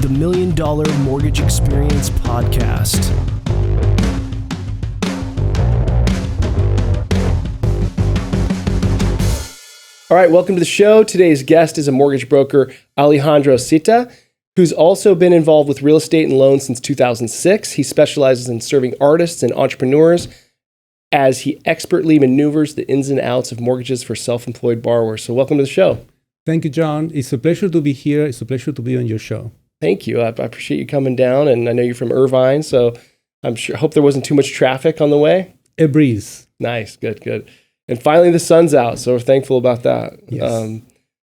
the $1 Million Mortgage Experience podcast. All right, welcome to the show. Today's guest is a mortgage broker, Alejandro Szita, who's also been involved with real estate and loans since 2006. He specializes in serving artists and entrepreneurs as he expertly maneuvers the ins and outs of mortgages for self-employed borrowers. So welcome to the show. Thank you, John. It's a pleasure to be here. It's a pleasure to be on your show. Thank you. I appreciate you coming down, and I know you're from Irvine, so hope there wasn't too much traffic on the way. A breeze. Nice, good. And finally, the sun's out, so we're thankful about that. Yes.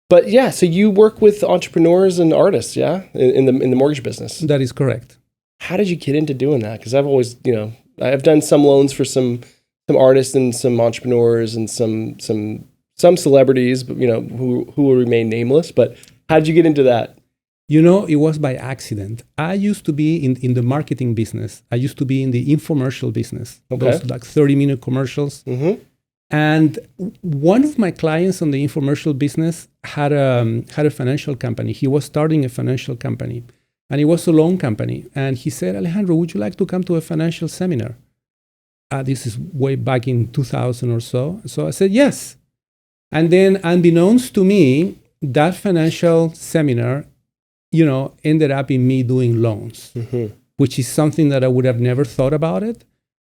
But yeah, so you work with entrepreneurs and artists, yeah, in the mortgage business. That is correct. How did you get into doing that? Because I've always, I've done some loans for some artists and some entrepreneurs and some celebrities, but who will remain nameless. But how did you get into that? It was by accident. I used to be in the marketing business. I used to be in the infomercial business. Okay. Those 30-minute commercials. Mm-hmm. And one of my clients on the infomercial business had a financial company. He was starting a financial company, and it was a loan company. And he said, Alejandro, would you like to come to a financial seminar? This is way back in 2000 or so. So I said, yes. And then unbeknownst to me, that financial seminar, ended up in me doing loans, mm-hmm. which is something that I would have never thought about it.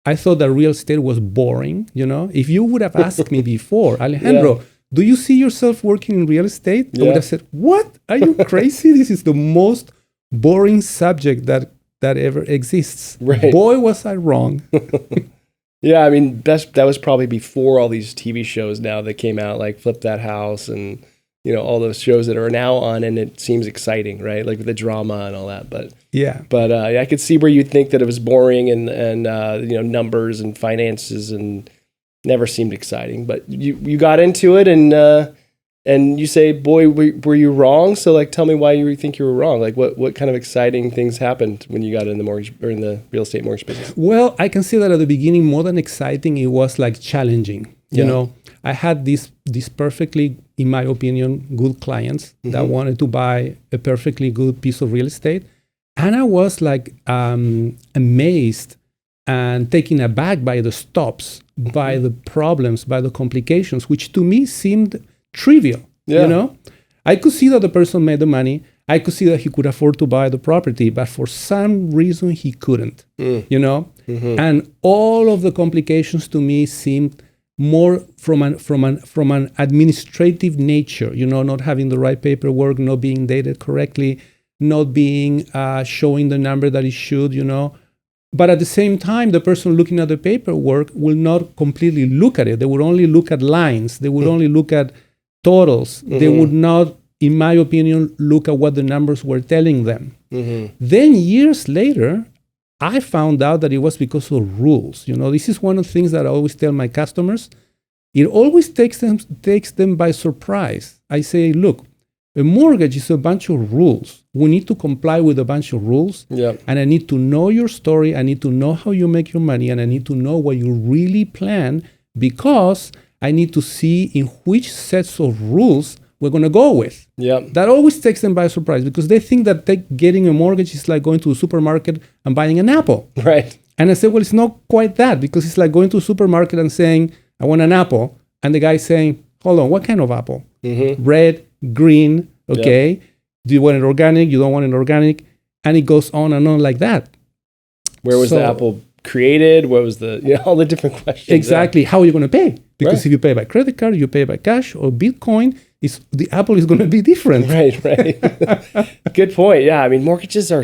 I thought that real estate was boring. If you would have asked me before, Alejandro, do you see yourself working in real estate? I would have said, what? Are you crazy? This is the most boring subject that ever exists. Right. Boy, was I wrong. Yeah, I mean, that was probably before all these TV shows now that came out, like Flip That House and, all those shows that are now on, and it seems exciting, right? Like with the drama and all that. But I could see where you'd think that it was boring and numbers and finances and never seemed exciting. But you got into it and you say, boy, were you wrong? So tell me why you think you were wrong. What kind of exciting things happened when you got in the mortgage or in the real estate mortgage business? Well, I can say that at the beginning, more than exciting, it was challenging. I had these perfectly, in my opinion, good clients mm-hmm. that wanted to buy a perfectly good piece of real estate. And I was amazed and taken aback by the stops, mm-hmm. by the problems, by the complications, which to me seemed trivial. Yeah. I could see that the person made the money. I could see that he could afford to buy the property, but for some reason he couldn't, Mm-hmm. And all of the complications to me seemed more from an administrative nature, not having the right paperwork, not being dated correctly, not being showing the number that it should, But at the same time, the person looking at the paperwork will not completely look at it. They would only look at lines. They would only look at totals. Mm-hmm. They would not, in my opinion, look at what the numbers were telling them. Mm-hmm. Then years later, I found out that it was because of rules. This is one of the things that I always tell my customers. It always takes them by surprise. I say, look, a mortgage is a bunch of rules. We need to comply with a bunch of rules. Yep. And I need to know your story. I need to know how you make your money. And I need to know what you really plan, because I need to see in which sets of rules we're going to go with. Yep. That always takes them by surprise, because they think that getting a mortgage is like going to a supermarket and buying an apple. Right. And I said, well, it's not quite that, because it's like going to a supermarket and saying, I want an apple. And the guy saying, hold on, what kind of apple? Mm-hmm. Red, green, okay. Yep. Do you want it organic? You don't want it organic? And it goes on and on like that. Where was the apple created? What was all the different questions? Exactly. How are you going to pay? Because Right. if you pay by credit card, you pay by cash or Bitcoin, the apple is going to be different. Right. Good point. Yeah. I mean, mortgages are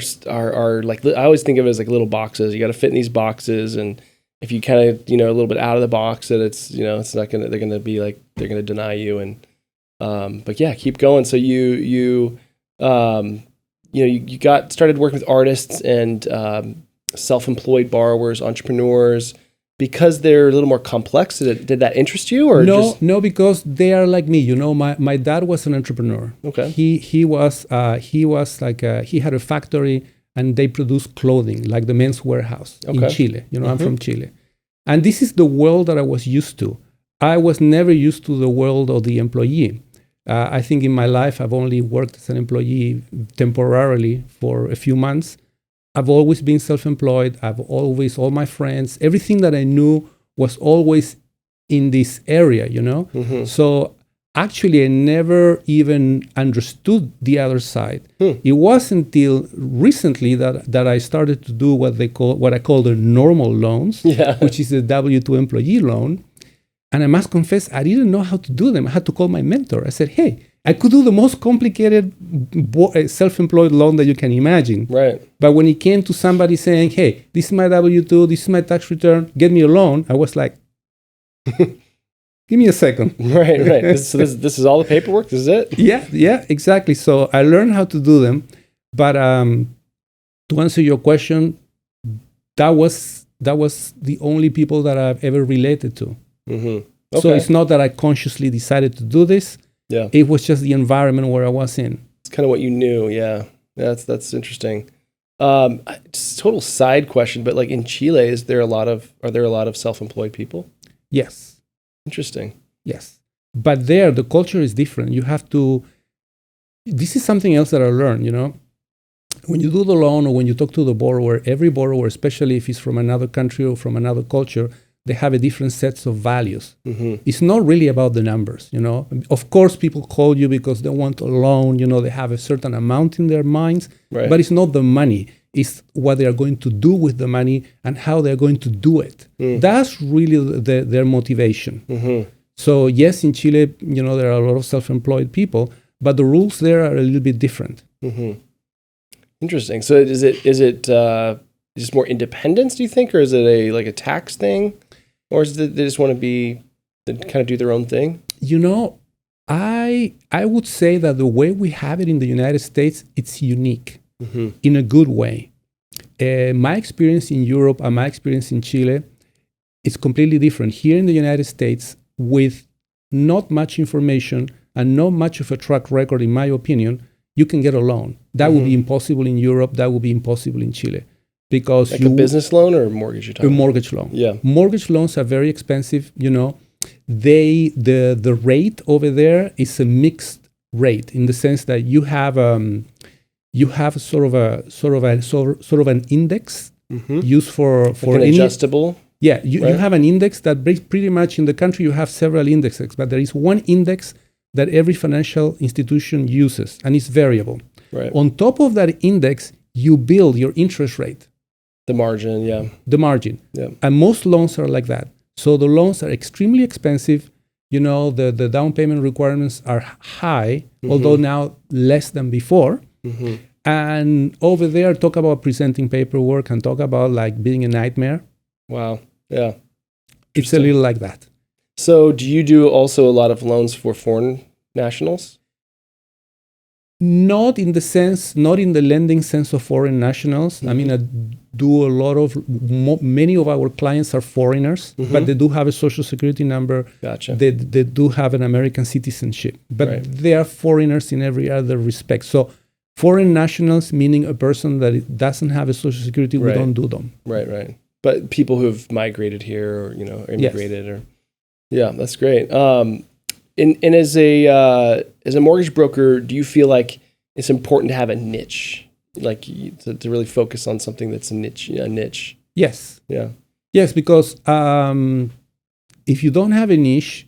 like, I always think of it as like little boxes. You got to fit in these boxes. And if you kind of, a little bit out of the box, that it's, it's not going to, they're going to be like, they're going to deny you. And, but yeah, keep going. So you got started working with artists and, self-employed borrowers, entrepreneurs, because they're a little more complex. Did that interest you, or no, because they are like me. My dad was an entrepreneur. Okay. He had a factory, and they produce clothing, like the Men's Warehouse in Chile. Mm-hmm. I'm from Chile, and this is the world that I was used to. I was never used to the world of the employee. I think in my life, I've only worked as an employee temporarily for a few months. I've always been self-employed. All my friends, everything that I knew was always in this area, So actually, I never even understood the other side. It wasn't until recently that I started to do what I call the normal loans, which is the W-2 employee loan. And I must confess, I didn't know how to do them. I had to call my mentor. I said, hey, I could do the most complicated self-employed loan that you can imagine. Right. But when it came to somebody saying, hey, this is my W-2, this is my tax return, get me a loan, I was like, give me a second. Right. So this is all the paperwork? This is it? Yeah, exactly. So I learned how to do them. But to answer your question, that was the only people that I've ever related to. Okay. So it's not that I consciously decided to do this. Yeah. It was just the environment where I was in. It's kind of what you knew. Yeah. That's interesting. Just total side question, but like in Chile, are there a lot of self-employed people? Yes. Interesting. Yes. But there, the culture is different. This is something else that I learned, When you do the loan or when you talk to the borrower, every borrower, especially if he's from another country or from another culture, they have a different sets of values. It's not really about the numbers, Of course, people call you because they want a loan, they have a certain amount in their minds, right. But it's not the money. It's what they are going to do with the money and how they're going to do it. That's really their motivation. So yes, in Chile, there are a lot of self-employed people, but the rules there are a little bit different. Interesting. So is it just more independence, do you think, or is it a tax thing? Or is it they just want to kind of do their own thing? I would say that the way we have it in the United States, it's unique in a good way. My experience in Europe and my experience in Chile is completely different. Here in the United States, with not much information and not much of a track record, in my opinion, you can get a loan. That would be impossible in Europe. That would be impossible in Chile. Because a business loan or a mortgage you're talking about? A mortgage loan. Yeah. Mortgage loans are very expensive, The rate over there is a mixed rate in the sense that you have sort of an index used for an adjustable. Yeah, you have an index that pretty much in the country you have several indexes, but there is one index that every financial institution uses, and it's variable. Right. On top of that index, you build your interest rate. The margin, yeah. The margin. Yeah. And most loans are like that. So the loans are extremely expensive. The down payment requirements are high, although now less than before. And over there, talk about presenting paperwork and talk about like being a nightmare. Wow. Yeah. It's a little like that. So do you do also a lot of loans for foreign nationals? Not in the lending sense of foreign nationals. I mean, I do a lot of, many of our clients are foreigners, but they do have a social security number. Gotcha. They do have an American citizenship, but they are foreigners in every other respect. So foreign nationals, meaning a person that doesn't have a social security, we don't do them. Right. But people who have migrated here or, immigrated yeah, that's great. And as a mortgage broker, do you feel like it's important to have a niche, like to really focus on something that's a niche? Yes. Yeah. Yes, because if you don't have a niche,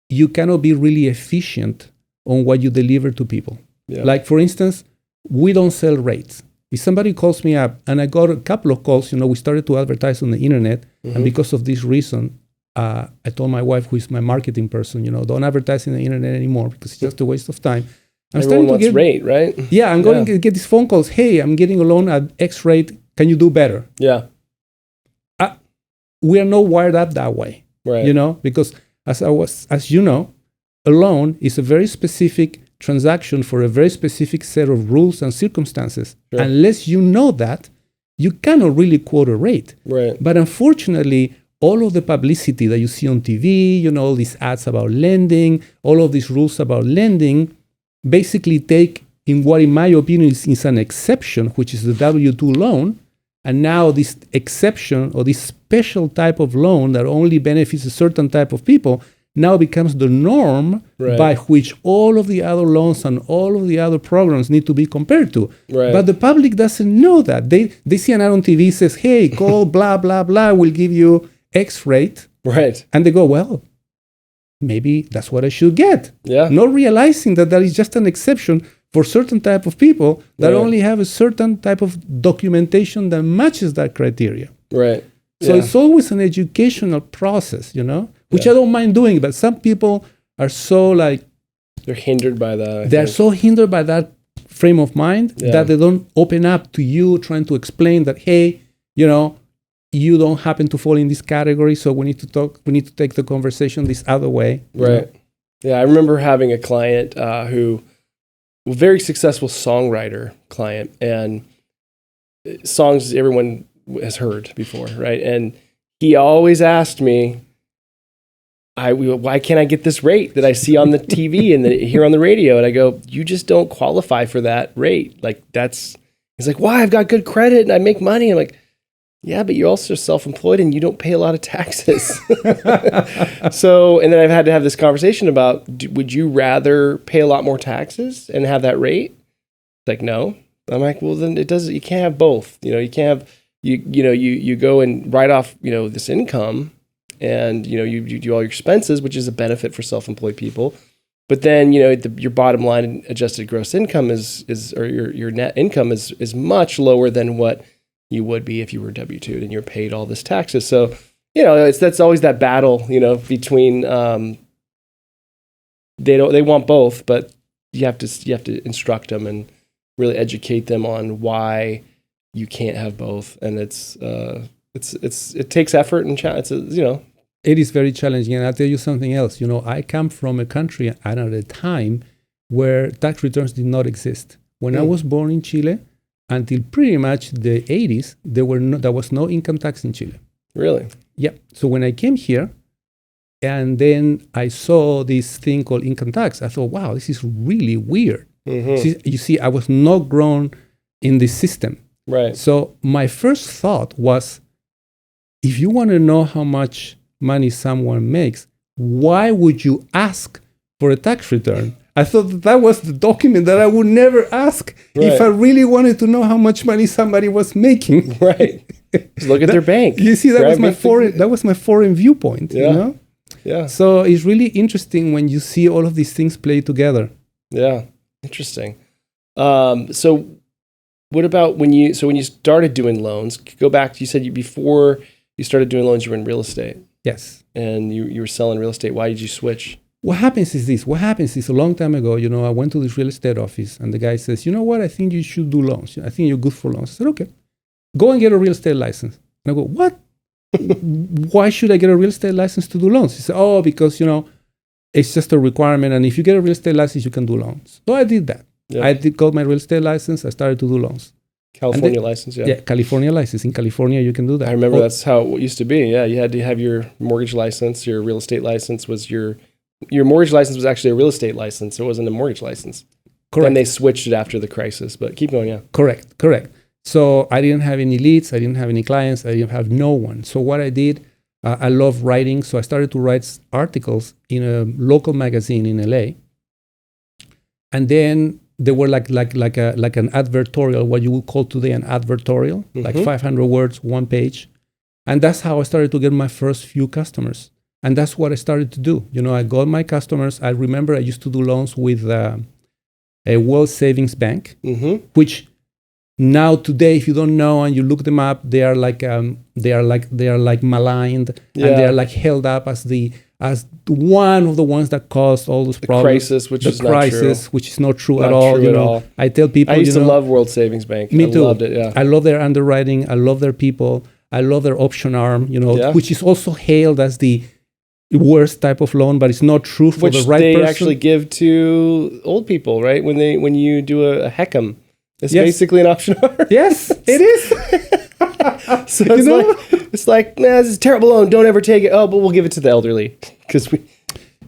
you cannot be really efficient on what you deliver to people. Yeah. Like for instance, we don't sell rates. If somebody calls me up, and I got a couple of calls, we started to advertise on the internet, and because of this reason, I told my wife, who is my marketing person, don't advertise in the internet anymore because it's just a waste of time. Everyone wants rate, right? Yeah, I'm going to get these phone calls. Hey, I'm getting a loan at X rate. Can you do better? Yeah. We are not wired up that way, right? Because as you know, a loan is a very specific transaction for a very specific set of rules and circumstances. Sure. Unless you know that, you cannot really quote a rate. Right. But unfortunately, all of the publicity that you see on TV, all these ads about lending, all of these rules about lending, basically take in what, in my opinion, is an exception, which is the W-2 loan. And now this exception or this special type of loan that only benefits a certain type of people, now becomes the norm by which all of the other loans and all of the other programs need to be compared to. Right. But the public doesn't know that. They see an ad on TV says, hey, call blah, blah, blah, we'll give you X rate. Right. And they go, well, maybe that's what I should get. Yeah. Not realizing that is just an exception for certain type of people that only have a certain type of documentation that matches that criteria. Right. So it's always an educational process, which I don't mind doing, but some people are so they're hindered by that. They're so hindered by that frame of mind that they don't open up to you trying to explain that, hey, you don't happen to fall in this category, so we need to take the conversation this other way. Right. Yeah, I remember having a client who was a very successful songwriter client, and songs everyone has heard before, right? And he always asked me, why can't I get this rate that I see on the TV and hear on the radio? And I go, you just don't qualify for that rate. He's like, why? I've got good credit and I make money. I'm like, yeah, but you're also self-employed and you don't pay a lot of taxes. So, and then I've had to have this conversation about, would you rather pay a lot more taxes and have that rate? It's like, no. I'm like, well, then you can't have both. You can't have, you go and write off, this income and, you do all your expenses, which is a benefit for self-employed people. But then, your bottom line adjusted gross income or your net income is much lower than what you would be if you were W-2'd and you're paid all this taxes. So, that's always that battle, between, they want both, but you have to instruct them and really educate them on why you can't have both. And it takes effort and it is very challenging. And I'll tell you something else. I come from a country and at a time where tax returns did not exist. When I was born in Chile, until pretty much the 80s, there was no income tax in Chile. Really? Yeah. So when I came here, and then I saw this thing called income tax, I thought, wow, this is really weird. Mm-hmm. You see, I was not grown in this system. Right. So my first thought was, if you want to know how much money someone makes, why would you ask for a tax return? I thought that was the document that I would never ask if I really wanted to know how much money somebody was making. Right. Just look at their bank. You see, that was my foreign viewpoint. Yeah. Yeah. So it's really interesting when you see all of these things play together. Yeah. Interesting. So what about when you started doing loans? Go back. You said before you started doing loans, you were in real estate. Yes. And you were selling real estate. Why did you switch? What happens is a long time ago, I went to this real estate office and the guy says, you know what, I think you should do loans. I think you're good for loans. I said, okay, go and get a real estate license. And I go, what? Why should I get a real estate license to do loans? He said, oh, because, it's just a requirement. And if you get a real estate license, you can do loans. So I did that. Yeah. I got my real estate license. I started to do loans. California license, yeah. Yeah, California license. In California, you can do that. I remember that's how it used to be. Yeah, you had to have your mortgage license. Your real estate license was your mortgage license was actually a real estate license. It wasn't a mortgage license. Correct. Then they switched it after the crisis, but keep going, yeah. Correct. So I didn't have any leads. I didn't have any clients. I didn't have no one. So what I did, I love writing. So I started to write articles in a local magazine in LA. And then they were like an advertorial, what you would call today an advertorial, like 500 words, one page. And that's how I started to get my first few customers. And that's what I started to do. I got my customers. I remember I used to do loans with a World Savings Bank, which now today, if you don't know and you look them up, they are like maligned, and they are like held up as one of the ones that caused all those problems. Which is not true at all. I tell people, I used to love World Savings Bank. Me too. Loved it. Yeah. I love their underwriting. I love their people. I love their option arm. Which is also hailed as the worst type of loan, but it's not true for the right person. Which they actually give to old people, right? When you do a HECM, it's basically an option arm. Yes, it is. So it's like, nah, this is a terrible loan. Don't ever take it. Oh, but we'll give it to the elderly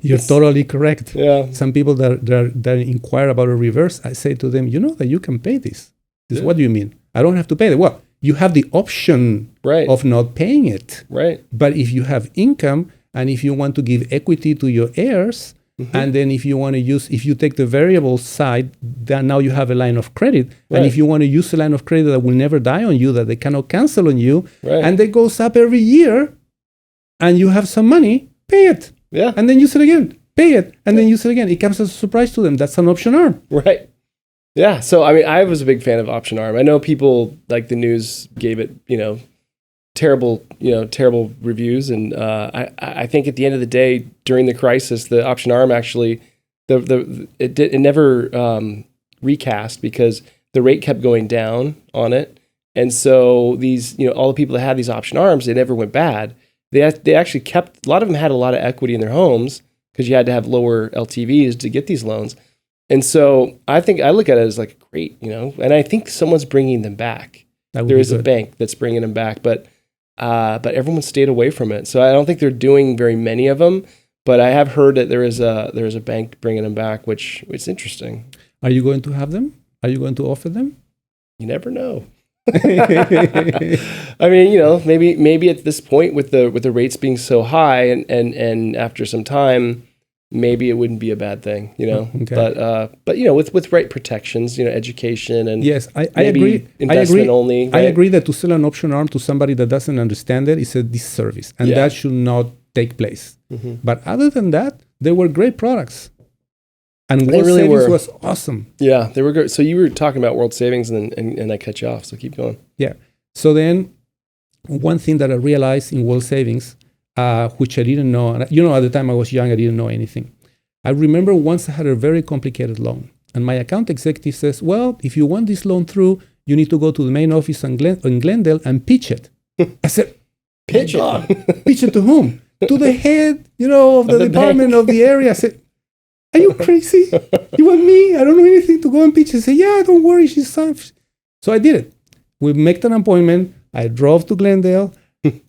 You're totally correct. Yeah. Some people that inquire about a reverse, I say to them, that you can pay this. What do you mean? I don't have to pay it. Well, you have the option of not paying it. Right. But if you have income And if you want to give equity to your heirs, and then if you take the variable side, then now you have a line of credit. Right. And if you want to use a line of credit that will never die on you, that they cannot cancel on you, and it goes up every year, and you have some money, pay it. Yeah. And then use it again. Pay it. And then use it again. It comes as a surprise to them. That's an option arm. Right. Yeah. So, I mean, I was a big fan of option arm. I know people, like the news gave it, terrible reviews. And I think at the end of the day, during the crisis, the option arm actually, it never recast because the rate kept going down on it. And so these, all the people that had these option arms, they never went bad. They actually kept, a lot of them had a lot of equity in their homes because you had to have lower LTVs to get these loans. And so I think I look at it as like great, and I think someone's bringing them back. There is a bank that's bringing them back, but everyone stayed away from it. So I don't think they're doing very many of them, but I have heard that there is a bank bringing them back, which is interesting. Are you going to have them? Are you going to offer them? You never know. I mean, maybe at this point with the rates being so high and after some time, maybe it wouldn't be a bad thing, Okay. But with right protections, education and yes, I agree. Investment only. Right? I agree that to sell an option arm to somebody that doesn't understand it is a disservice, and that should not take place. Mm-hmm. But other than that, they were great products. And World really Savings were. was awesome. Yeah, they were good. So you were talking about World Savings and I cut you off, so keep going. Yeah. So then one thing that I realized in World Savings, which I didn't know, and at the time I was young, I didn't know anything. I remember once I had a very complicated loan, and my account executive says, well, if you want this loan through, you need to go to the main office in Glendale and pitch it. I said, pitch it? Pitch it to whom? To the head, of the department of the area. I said, are you crazy? You want me? I don't know anything to go and pitch. I said, yeah, don't worry. She's fine. So I did it. We made an appointment. I drove to Glendale.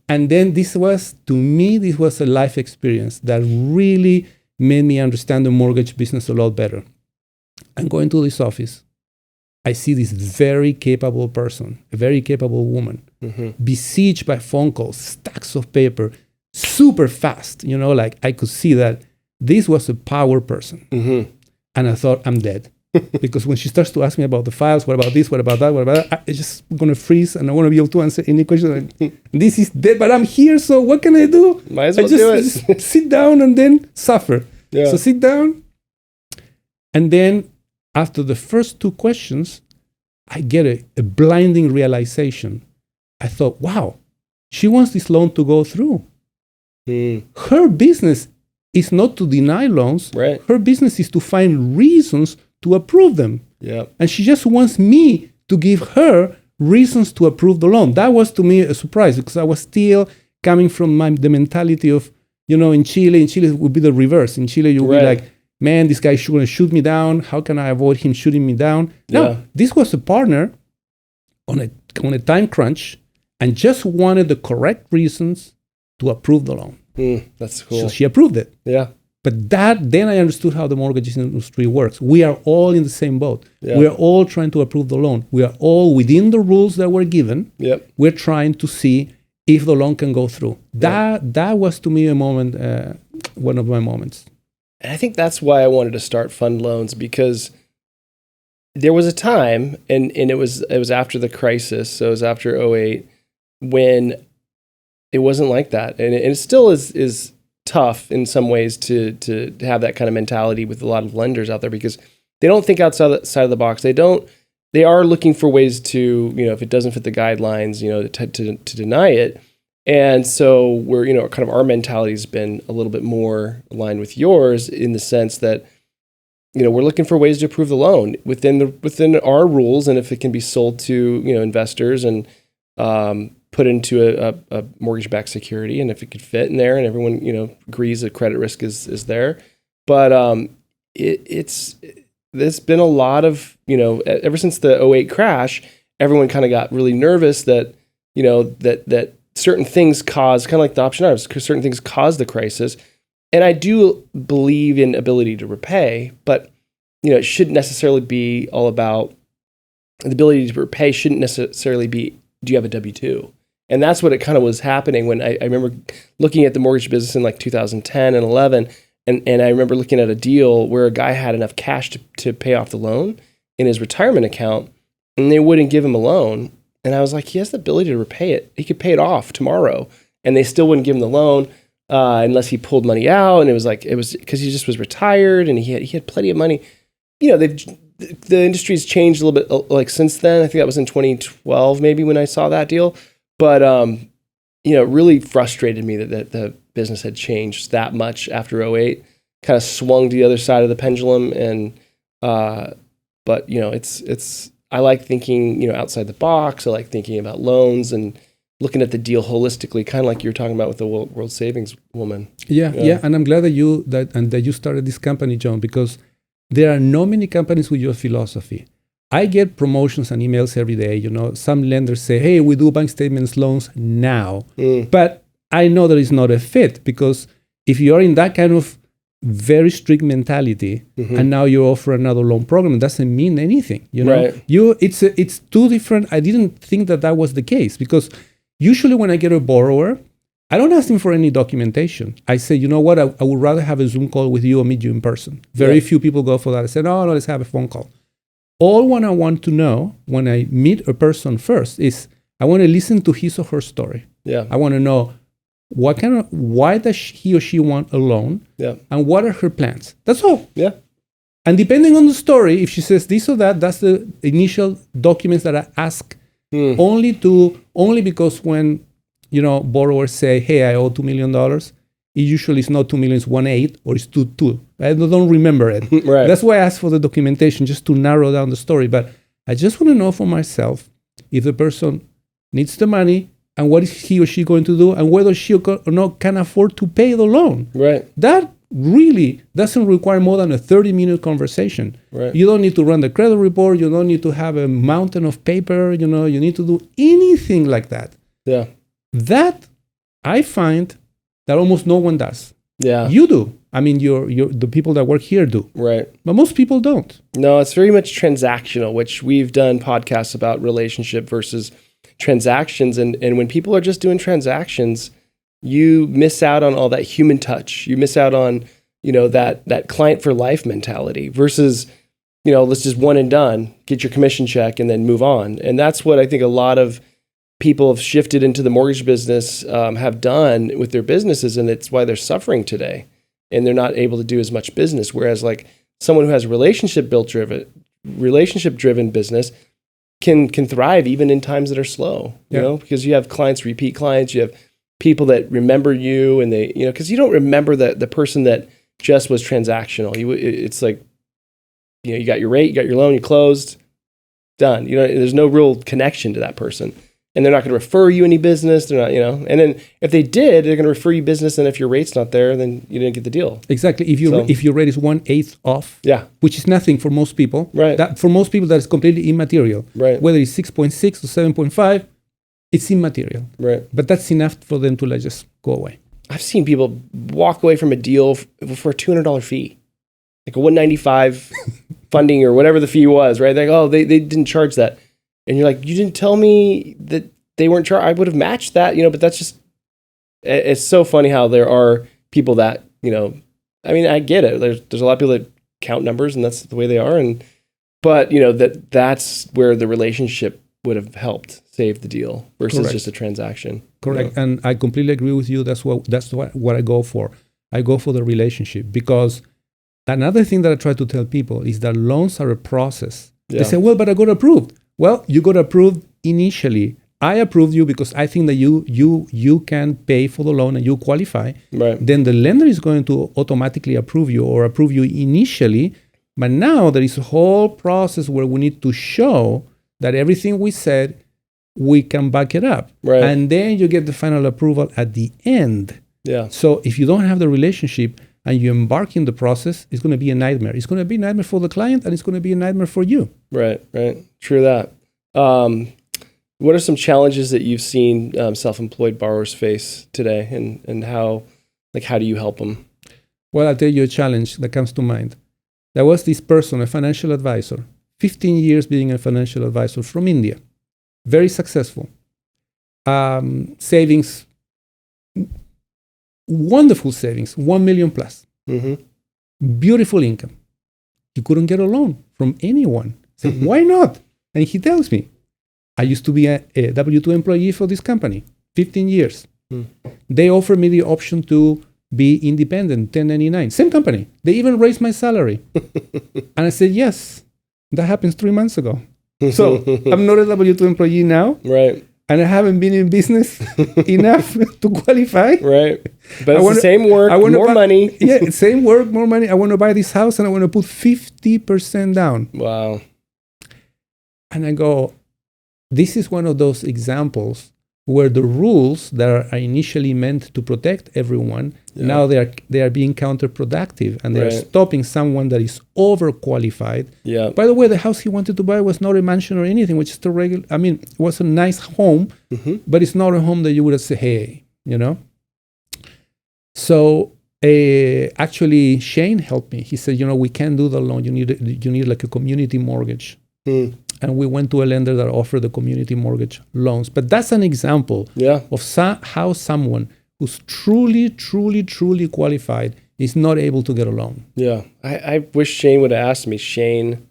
And then this was a life experience that really made me understand the mortgage business a lot better. I'm going to this office. I see this very capable person, a very capable woman, besieged by phone calls, stacks of paper, super fast. I could see that this was a power person. Mm-hmm. And I thought, I'm dead. Because when she starts to ask me about the files, what about this, what about that, I'm just going to freeze and I want to be able to answer any question. This is dead, but I'm here, so what can I do? Might as well do it. Just sit down and then suffer. Yeah. So sit down. And then after the first two questions, I get a blinding realization. I thought, wow, she wants this loan to go through. Her business is not to deny loans. Right. Her business is to find reasons to approve them. Yep. And she just wants me to give her reasons to approve the loan. That was to me a surprise because I was still coming from the mentality of, in Chile it would be the reverse. In Chile, you would be like, man, this guy is going to shoot me down. How can I avoid him shooting me down? No, this was a partner on a time crunch and just wanted the correct reasons to approve the loan. That's cool. So she approved it. Yeah. But then I understood how the mortgage industry works. We are all in the same boat. Yeah. We are all trying to approve the loan. We are all within the rules that were given. Yep. We're trying to see if the loan can go through. That was to me a moment, one of my moments. And I think that's why I wanted to start FundLoans, because there was a time, and it was after the crisis, so it was after 2008, when it wasn't like that. And it still is tough in some ways to have that kind of mentality with a lot of lenders out there, because they don't think outside of the box. They are looking for ways to, if it doesn't fit the guidelines, to deny it. And so we're, kind of our mentality has been a little bit more aligned with yours in the sense that, we're looking for ways to approve the loan within our rules. And if it can be sold to, investors and put into a mortgage-backed security, and if it could fit in there and everyone, agrees that credit risk is there. But there's been a lot of, ever since the 2008 crash, everyone kind of got really nervous that, that certain things caused, kind of like the option arms, because certain things caused the crisis. And I do believe in ability to repay, but, it shouldn't necessarily be all about the ability to repay. Shouldn't necessarily be, do you have a W-2? And that's what it kind of was happening when I remember looking at the mortgage business in like 2010 and 11. And I remember looking at a deal where a guy had enough cash to pay off the loan in his retirement account, and they wouldn't give him a loan. And I was like, he has the ability to repay it. He could pay it off tomorrow, and they still wouldn't give him the loan unless he pulled money out. And it was because he just was retired and he had plenty of money. You know, the industry's changed a little bit like since then. I think that was in 2012 maybe when I saw that deal. But you know, it really frustrated me that the business had changed that much after 08. Kind of swung to the other side of the pendulum. And but you know, it's I like thinking, you know, outside the box. I like thinking about loans and looking at the deal holistically, kind of like you were talking about with the World Savings Woman. Yeah. And I'm glad that you started this company, John, because there are not many companies with your philosophy. I get promotions and emails every day. You know, some lenders say, "Hey, we do bank statements, loans now," but I know that it's not a fit, because if you are in that kind of very strict mentality, and now you offer another loan program, it doesn't mean anything. You know, right. It's two different. I didn't think that was the case, because usually when I get a borrower, I don't ask them for any documentation. I say, you know what, I would rather have a Zoom call with you or meet you in person. Very few people go for that. I say, no, let's have a phone call. All what I want to know when I meet a person first is I want to listen to his or her story. Yeah. I want to know why does he or she want a loan, and what are her plans. That's all. Yeah. And depending on the story, if she says this or that, that's the initial documents that I ask. Only because when, you know, borrowers say, "Hey, I owe $2 million," it usually is not 2 million, it's 1.8, or it's 2.2. I don't remember it. Right. That's why I ask for the documentation, just to narrow down the story. But I just want to know for myself if the person needs the money and what is he or she going to do, and whether she or not can afford to pay the loan. Right. That really doesn't require more than a 30-minute conversation. Right. You don't need to run the credit report. You don't need to have a mountain of paper. You know, you need to do anything like that. Yeah. That I find that almost no one does. Yeah. You do. I mean, the people that work here do. Right. But most people don't. No, it's very much transactional, which we've done podcasts about relationship versus transactions. And when people are just doing transactions, you miss out on all that human touch. You miss out on, you know, that client for life mentality versus, you know, let's just one and done, get your commission check and then move on. And that's what I think a lot of people have shifted into the mortgage business, have done with their businesses. And it's why they're suffering today. And they're not able to do as much business. Whereas like someone who has a relationship driven business can thrive even in times that are slow, you know, because you have clients, repeat clients, you have people that remember you, and they, you know, because you don't remember the person that just was transactional. It's like, you know, you got your rate, you got your loan, you closed, done. You know, there's no real connection to that person. And they're not going to refer you any business. They're not, you know, and then if they did, they're going to refer you business. And if your rate's not there, then you didn't get the deal. Exactly. If your rate is 1/8 off, which is nothing for most people, right? That for most people that is completely immaterial, right? Whether it's 6.6 or 7.5, it's immaterial, right? But that's enough for them to just go away. I've seen people walk away from a deal for a $200 fee, like a $195 funding or whatever the fee was, right? Like, oh, they didn't charge that. And you're like, you didn't tell me that they weren't charged. I would have matched that, you know, but that's just, it's so funny how there are people that, you know, I mean, I get it. There's a lot of people that count numbers and that's the way they are. But you know, that's where the relationship would have helped save the deal versus just a transaction. Correct. You know? And I completely agree with you. That's what I go for. I go for the relationship, because another thing that I try to tell people is that loans are a process. Yeah. They say, well, but I got approved. Well, you got approved initially. I approved you because I think that you can pay for the loan and you qualify. Right. Then the lender is going to automatically approve you or approve you initially. But now there is a whole process where we need to show that everything we said, we can back it up. Right. And then you get the final approval at the end. Yeah. So if you don't have the relationship and you embark in the process, it's going to be a nightmare. It's going to be a nightmare for the client, and it's going to be a nightmare for you. Right. True that. What are some challenges that you've seen self-employed borrowers face today, and how do you help them? Well, I'll tell you a challenge that comes to mind. There was this person, a financial advisor, 15 years being a financial advisor from India, very successful. savings, wonderful savings, 1 million plus, beautiful income. He couldn't get a loan from anyone. I said, why not? And he tells me, I used to be a W-2 employee for this company, 15 years. They offered me the option to be independent, 1099, same company. They even raised my salary. And I said, yes, that happens 3 months ago. So I'm not a W-2 employee now. Right. And I haven't been in business enough to qualify. Right. But it's the same work, more money. Yeah, same work, more money. I want to buy this house and I want to put 50% down. Wow. And I go, this is one of those examples where the rules that are initially meant to protect everyone, now they are being counterproductive, and they are stopping someone that is overqualified. Yeah. By the way, the house he wanted to buy was not a mansion or anything, which is the regular. I mean, it was a nice home, but it's not a home that you would have said, hey, you know. So actually, Shane helped me. He said, you know, we can't do the loan. You need like a community mortgage. And we went to a lender that offered the community mortgage loans. But that's an example of how someone who's truly qualified is not able to get a loan. Yeah. I wish Shane would have asked me. Shane,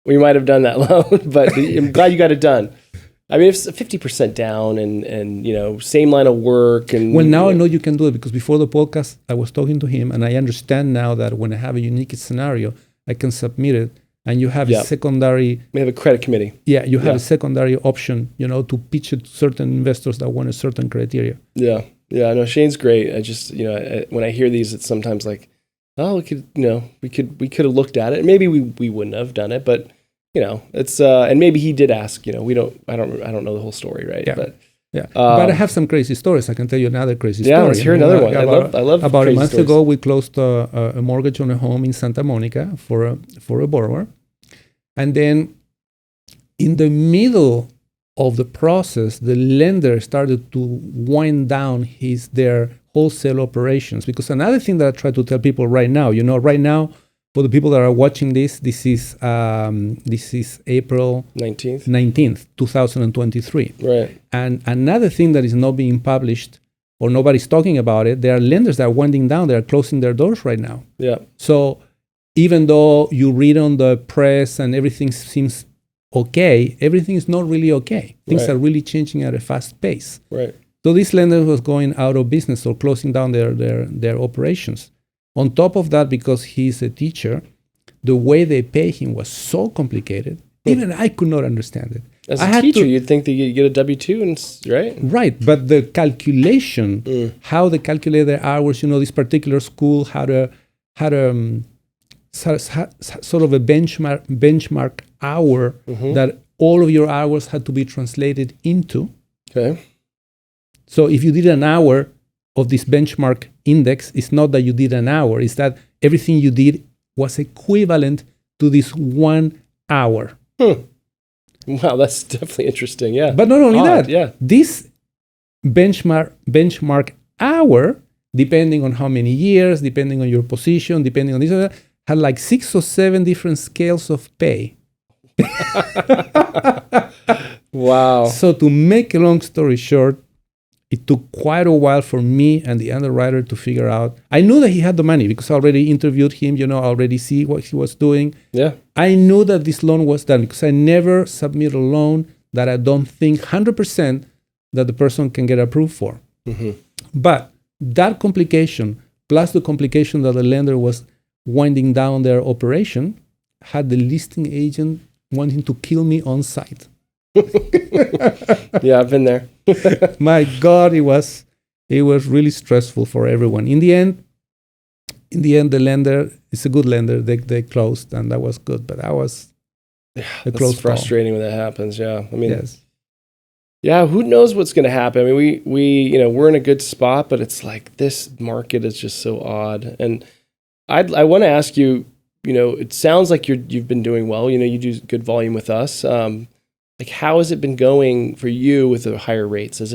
we might have done that loan, but I'm glad you got it done. I mean, it's 50% down and you know, same line of work. And well, now I know you can do it, because before the podcast, I was talking to him, and I understand now that when I have a unique scenario, I can submit it. And you have a secondary... We have a credit committee. Yeah, you have a secondary option, you know, to pitch it to certain investors that want a certain criteria. Yeah. Yeah, no, Shane's great. I just, you know, when I hear these, it's sometimes like, oh, we could have looked at it. Maybe we wouldn't have done it, but, you know, it's, and maybe he did ask, you know, I don't know the whole story, right? Yeah. But, but I have some crazy stories. I can tell you another crazy story. Yeah, let's hear another one. I love about a month stories. ago, we closed a mortgage on a home in Santa Monica for a borrower. And then in the middle of the process, the lender started to wind down their wholesale operations. Because another thing that I try to tell people right now, you know, right now, for the people that are watching this is April 19th, 2023. Right. And another thing that is not being published or nobody's talking about it, there are lenders that are winding down. They are closing their doors right now. Yeah. So even though you read on the press and everything seems okay, everything is not really okay. Things are really changing at a fast pace. Right. So this lender was going out of business or closing down their operations. On top of that, because he's a teacher, the way they pay him was so complicated. Even I could not understand it. As a teacher, you'd think that you get a W-2, right? Right, but the calculation, how they calculate their hours, you know, this particular school had a sort of a benchmark hour that all of your hours had to be translated into. Okay. So if you did an hour of this benchmark index, it's not that you did an hour, it's that everything you did was equivalent to this 1 hour. Wow, that's definitely interesting, yeah. But not only that, this benchmark hour, depending on how many years, depending on your position, depending on this or that, had like 6 or 7 different scales of pay. Wow. So to make a long story short, it took quite a while for me and the underwriter to figure out. I knew that he had the money because I already interviewed him, you know, I already see what he was doing. Yeah. I knew that this loan was done because I never submit a loan that I don't think 100% that the person can get approved for. But that complication, plus the complication that the lender was winding down their operation, had the listing agent wanting to kill me on site. Yeah, I've been there. My God, it was really stressful for everyone. In the end, the lender is a good lender. They closed, and that was good. But that was that's frustrating when that happens. Yeah, I mean, yeah, who knows what's going to happen? I mean, we're in a good spot, but it's like this market is just so odd. And I want to ask you. You know, it sounds like you've been doing well. You know, you do good volume with us. Like, how has it been going for you with the higher rates? Have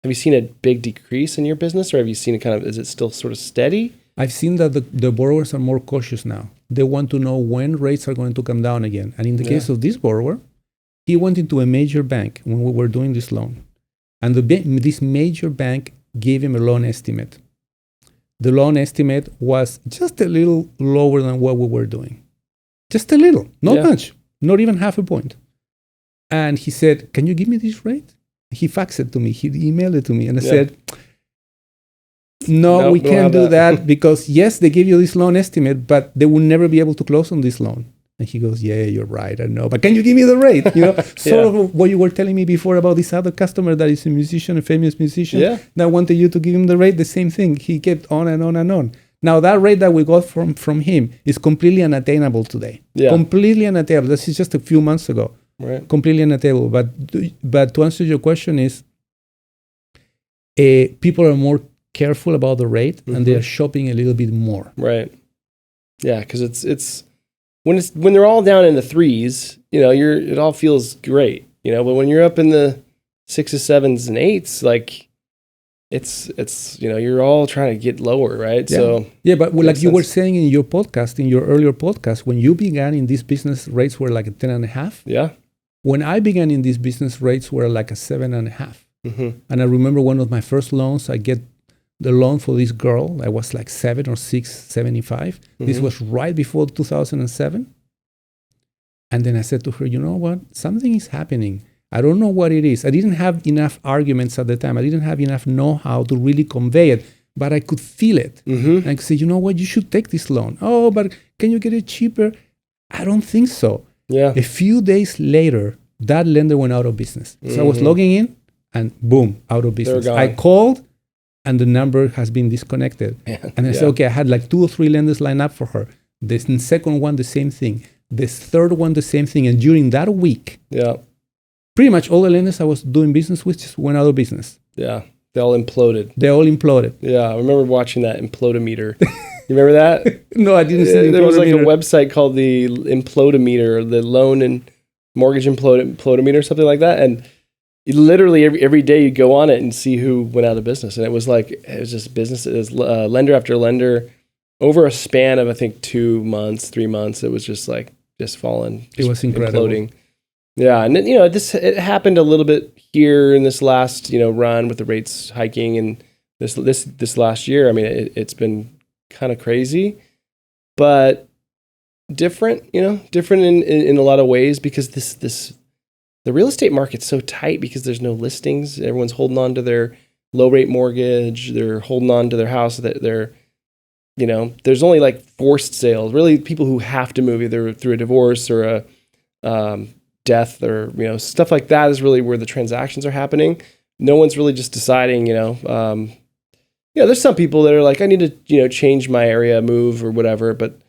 you seen a big decrease in your business, or have you seen it is it still sort of steady? I've seen that the borrowers are more cautious now. They want to know when rates are going to come down again. And in the case of this borrower, he went into a major bank when we were doing this loan. And this major bank gave him a loan estimate. The loan estimate was just a little lower than what we were doing. Just a little, not much, not even half a point. And he said, can you give me this rate? He faxed it to me. He emailed it to me. And I said, no, we can't do that because, yes, they give you this loan estimate, but they will never be able to close on this loan. And he goes, yeah, you're right. I know. But can you give me the rate? Sort of what you were telling me before about this other customer that is a musician, a famous musician, that wanted you to give him the rate, the same thing. He kept on and on and on. Now, that rate that we got from him is completely unattainable today. Yeah. Completely unattainable. This is just a few months ago. Right. Completely unattainable. But to answer your question is, people are more careful about the rate and they are shopping a little bit more. Right. Yeah, because it's when they're all down in the threes, it all feels great, but when you're up in the 6s, 7s, and 8s, like it's you're all trying to get lower, right? Yeah. So but like you were saying in your podcast, in your earlier podcast, when you began in this business, rates were like a 10.5. Yeah. When I began in this business, rates were like a 7.5. And I remember one of my first loans, I get the loan for this girl. I was like 7 or 6.75. This was right before 2007. And then I said to her, you know what? Something is happening. I don't know what it is. I didn't have enough arguments at the time. I didn't have enough know-how to really convey it, but I could feel it. And I could say, you know what? You should take this loan. Oh, but can you get it cheaper? I don't think so. Yeah. A few days later, that lender went out of business. So I was logging in and boom, out of business. I called and the number has been disconnected. And I said, okay, I had like 2 or 3 lenders line up for her. The second one, the same thing. The third one, the same thing. And during that week, pretty much all the lenders I was doing business with just went out of business. Yeah, they all imploded. Yeah, I remember watching that implodometer. You remember that? No, I didn't see the implodometer. There was like a website called the implodometer, the loan and mortgage implodometer, or something like that. And literally every day you go on it and see who went out of business. And it was just business. It was lender after lender over a span of, I think, 2 months, 3 months. It was just falling. It was incredible. Imploding. Yeah. And then, it happened a little bit here in this last, run with the rates hiking and this last year. I mean, it's been kind of crazy, but different in a lot of ways because the real estate market's so tight because there's no listings. Everyone's holding on to their low rate mortgage. They're holding on to their house that they're, there's only like forced sales, really people who have to move either through a divorce or a death or, stuff like that is really where the transactions are happening. No one's really just deciding, there's some people that are like, I need to, change my area, move or whatever. But,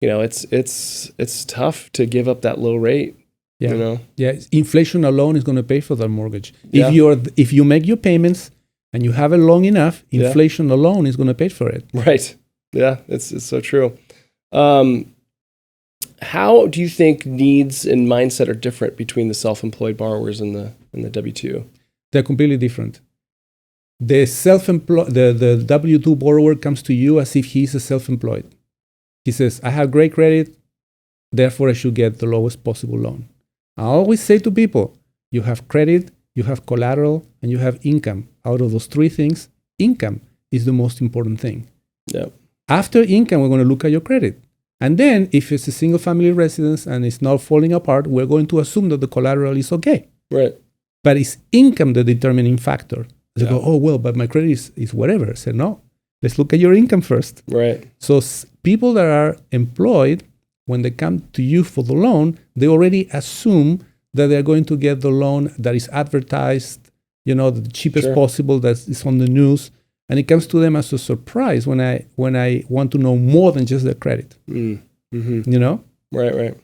it's tough to give up that low rate. Yeah. Yeah. Inflation alone is going to pay for that mortgage. If you make your payments and you have it long enough, inflation alone is going to pay for it. Right. Yeah. It's so true. How do you think needs and mindset are different between the self-employed borrowers and the W-2? They're completely different. The the W-2 borrower comes to you as if he's a self-employed. He says, I have great credit, therefore I should get the lowest possible loan. I always say to people, you have credit, you have collateral, and you have income. Out of those 3 things, income is the most important thing. Yep. After income, we're going to look at your credit. And then if it's a single family residence and it's not falling apart, we're going to assume that the collateral is okay. Right. But is income the determining factor? They go, oh, well, but my credit is whatever. I said, no, let's look at your income first. Right. So people that are employed, when they come to you for the loan, they already assume that they're going to get the loan that is advertised, the cheapest possible, that is on the news. And it comes to them as a surprise when I want to know more than just their credit. Right.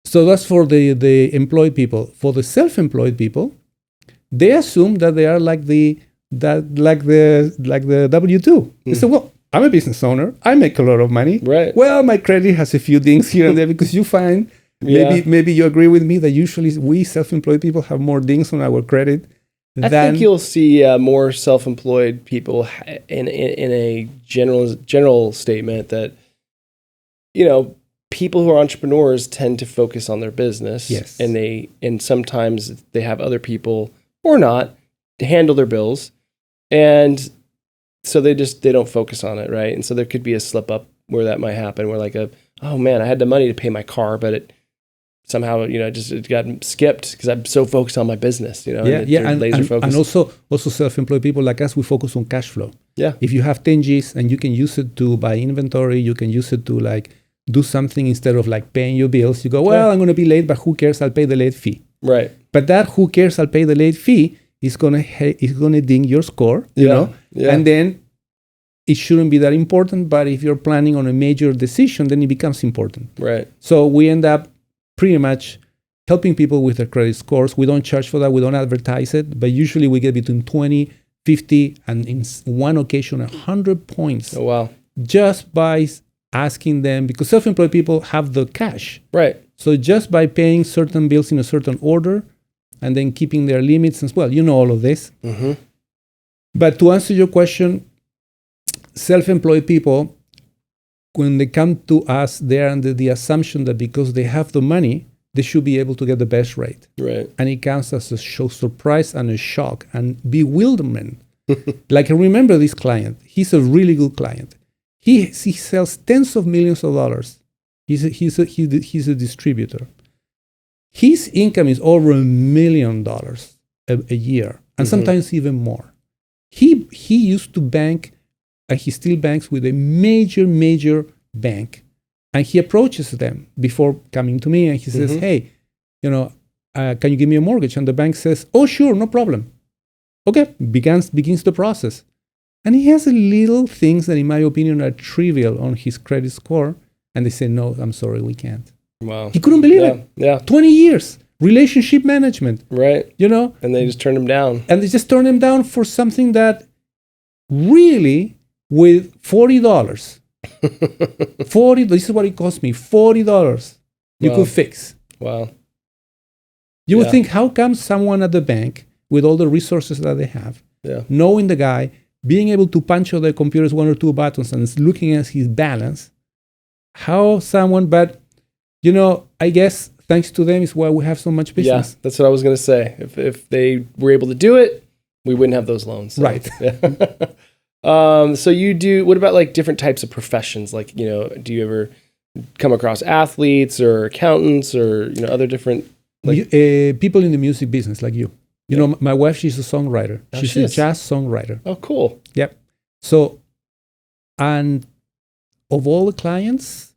So that's for the employed people. For the self-employed people, they assume that they are like the W-2. They say, well, I'm a business owner. I make a lot of money. Right. Well, my credit has a few dings here and there because you find, maybe you agree with me that usually we self-employed people have more dings on our credit. I think you'll see more self-employed people in a general statement that, people who are entrepreneurs tend to focus on their business. Yes. And sometimes they have other people or not handle their bills, and so they don't focus on it, right? And so there could be a slip up where that might happen, where like oh man, I had the money to pay my car, but it somehow, it got skipped because I'm so focused on my business, and laser focused. And also self-employed people like us, we focus on cash flow. Yeah. If you have 10 Gs and you can use it to buy inventory, you can use it to like do something instead of like paying your bills. You go, well, I'm going to be late, but who cares? I'll pay the late fee. Right. But that who cares? I'll pay the late fee is gonna ding your score, you know, and then it shouldn't be that important. But if you're planning on a major decision, then it becomes important. Right. So we end up pretty much helping people with their credit scores. We don't charge for that. We don't advertise it, but usually we get between 20, 50, and in one occasion, 100 points. Oh, wow. Just by asking them, because self-employed people have the cash. Right. So just by paying certain bills in a certain order and then keeping their limits as well. You know all of this. Mm-hmm. But to answer your question, self-employed people, when they come to us, they're under the assumption that because they have the money, they should be able to get the best rate. Right. And it comes as a surprise and a shock and bewilderment. Like I remember this client. He's a really good client. He sells tens of millions of dollars. He's a distributor. His income is over $1 million a year, and sometimes even more. He used to bank, and he still banks with a major bank, and he approaches them before coming to me, and he says, "Hey, can you give me a mortgage?" And the bank says, "Oh, sure, no problem." Okay, begins the process, and he has little things that, in my opinion, are trivial on his credit score, and they say, "No, I'm sorry, we can't." Wow. He couldn't believe it. Yeah. 20 years, relationship management. Right. And they just turned him down. And they just turned him down for something that really, with $40, this is what it cost me, $40, you could fix. Wow. You would think, how come someone at the bank, with all the resources that they have, knowing the guy, being able to punch on their computers one or two buttons and looking at his balance, but I guess thanks to them is why we have so much business. Yeah, that's what I was going to say. If they were able to do it, we wouldn't have those loans. So. Right. So you do, what about like different types of professions? Like, do you ever come across athletes or accountants or, other different? People in the music business like you. My wife, she's a songwriter. She's a jazz songwriter. Oh, cool. Yep. So, and of all the clients,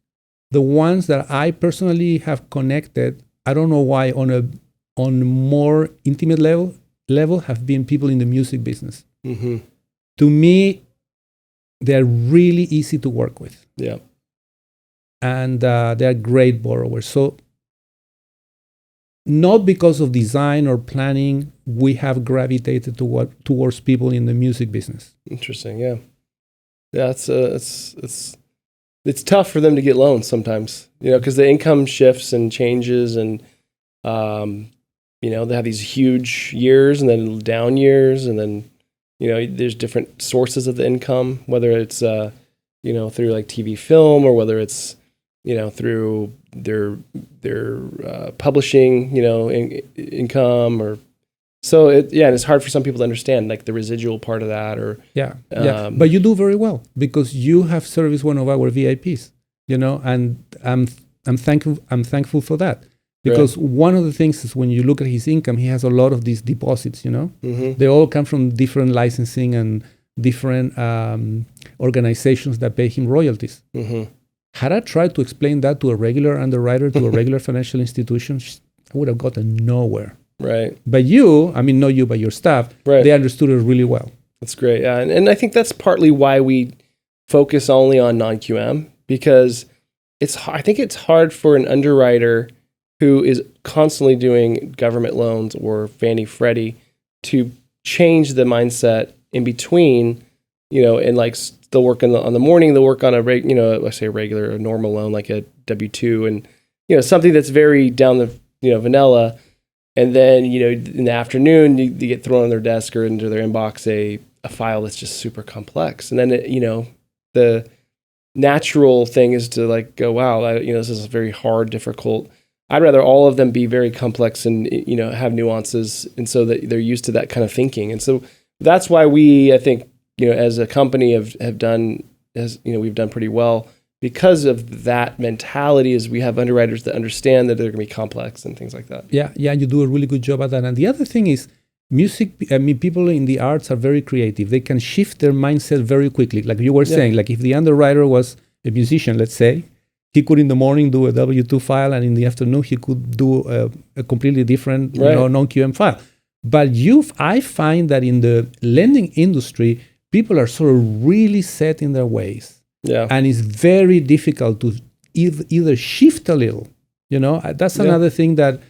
the ones that I personally have connected, I don't know why, on a more intimate level have been people in the music business. Mm-hmm. To me, they're really easy to work with. Yeah. And they're great borrowers. So not because of design or planning, we have gravitated towards people in the music business. Interesting. Yeah. Yeah. It's tough for them to get loans sometimes, because the income shifts and changes, and they have these huge years and then down years, and then there's different sources of the income, whether it's through like TV film, or whether it's through their publishing income, or so and it's hard for some people to understand like the residual part of that, or but you do very well because you have serviced one of our VIPs, and I'm thankful for that, because one of the things is when you look at his income, he has a lot of these deposits, they all come from different licensing and different organizations that pay him royalties. Had I tried to explain that to a regular underwriter, to a regular financial institution, I would have gotten nowhere. Right. But not you, but your staff, they understood it really well. That's great. Yeah. And I think that's partly why we focus only on non-QM, because I think it's hard for an underwriter who is constantly doing government loans or Fannie Freddie to change the mindset in between, and like they'll work on the morning, they'll work on a normal loan, like a W-2, and, something that's very down the, vanilla. And then, in the afternoon, you get thrown on their desk or into their inbox a file that's just super complex. And then, the natural thing is to like go, wow, this is a very hard, difficult I'd rather all of them be very complex and, you know, have nuances, and so that they're used to that kind of thinking. And so that's why I think, you know, as a company have done, as you know, we've done pretty well because of that mentality. Is we have underwriters that understand that they're going to be complex and things like that. Yeah, you do a really good job at that. And the other thing is, people in the arts are very creative. They can shift their mindset very quickly. Like you were saying, like if the underwriter was a musician, let's say, he could in the morning do a W-2 file, and in the afternoon he could do a completely different, non-QM file. But I find that in the lending industry, people are sort of really set in their ways. Yeah. And it's very difficult to either shift a little. You know, that's another thing that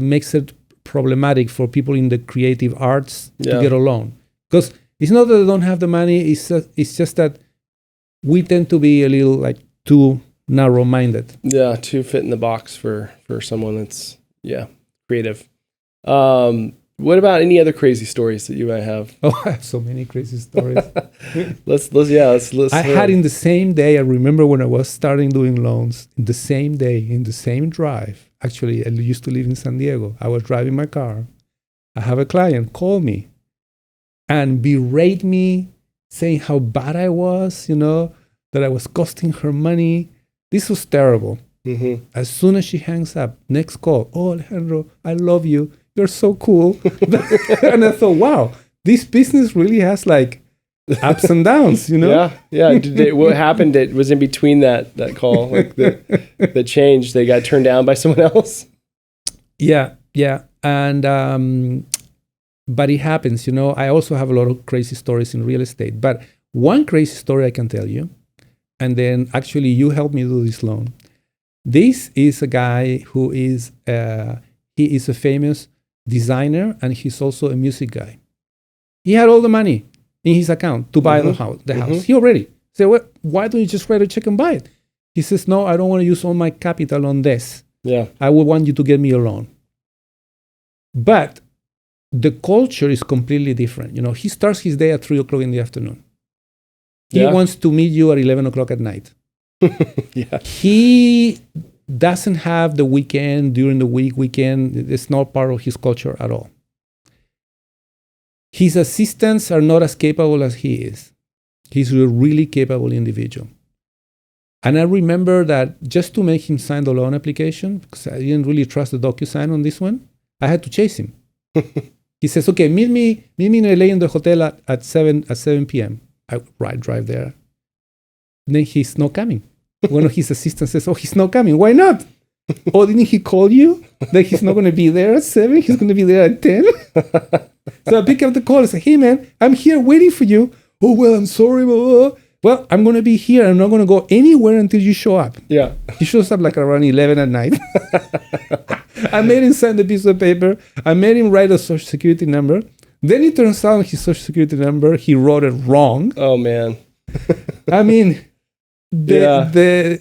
makes it problematic for people in the creative arts to get a loan. Because it's not that they don't have the money, it's just that we tend to be a little like too narrow-minded. Yeah, too fit in the box for someone that's creative. What about any other crazy stories that you might have? Oh, I have so many crazy stories. Let's I had in the same day, I remember when I was starting doing loans, in the same day, in the same drive. Actually, I used to live in San Diego. I was driving my car. I have a client call me and berate me, saying how bad I was, you know, that I was costing her money. This was terrible. Mm-hmm. As soon as she hangs up, next call, oh, Alejandro, I love you. You're so cool. And I thought, wow, this business really has like ups and downs, you know? Yeah. What happened? It was in between that call, like the change. They got turned down by someone else. Yeah. And but it happens, you know. I also have a lot of crazy stories in real estate. But one crazy story I can tell you, and then actually you helped me do this loan. This is a guy who is he is a famous designer, and he's also a music guy. He had all the money in his account to buy the house. He already said, well, why don't you just write a check and buy it? He says, no, I don't want to use all my capital on this. Yeah, I would want you to get me a loan. But the culture is completely different. You know, he starts his day at 3:00 in the afternoon. He wants to meet you at 11:00 at night. He doesn't have the weekend, during the weekend. It's not part of his culture at all. His assistants are not as capable as he is. He's a really capable individual. And I remember that just to make him sign the loan application, because I didn't really trust the DocuSign on this one, I had to chase him. He says, okay, meet me in LA in the hotel at 7 p.m. I drive there. Then he's not coming. One of his assistants says, oh, he's not coming. Why not? Oh, didn't he call you that he's not going to be there at 7? He's going to be there at 10? So I pick up the call and say, hey, man, I'm here waiting for you. Oh, well, I'm sorry. Well, I'm going to be here. I'm not going to go anywhere until you show up. Yeah. He shows up like around 11 at night. I made him sign the piece of paper. I made him write a social security number. Then it turns out his social security number, he wrote it wrong. Oh, man. I mean,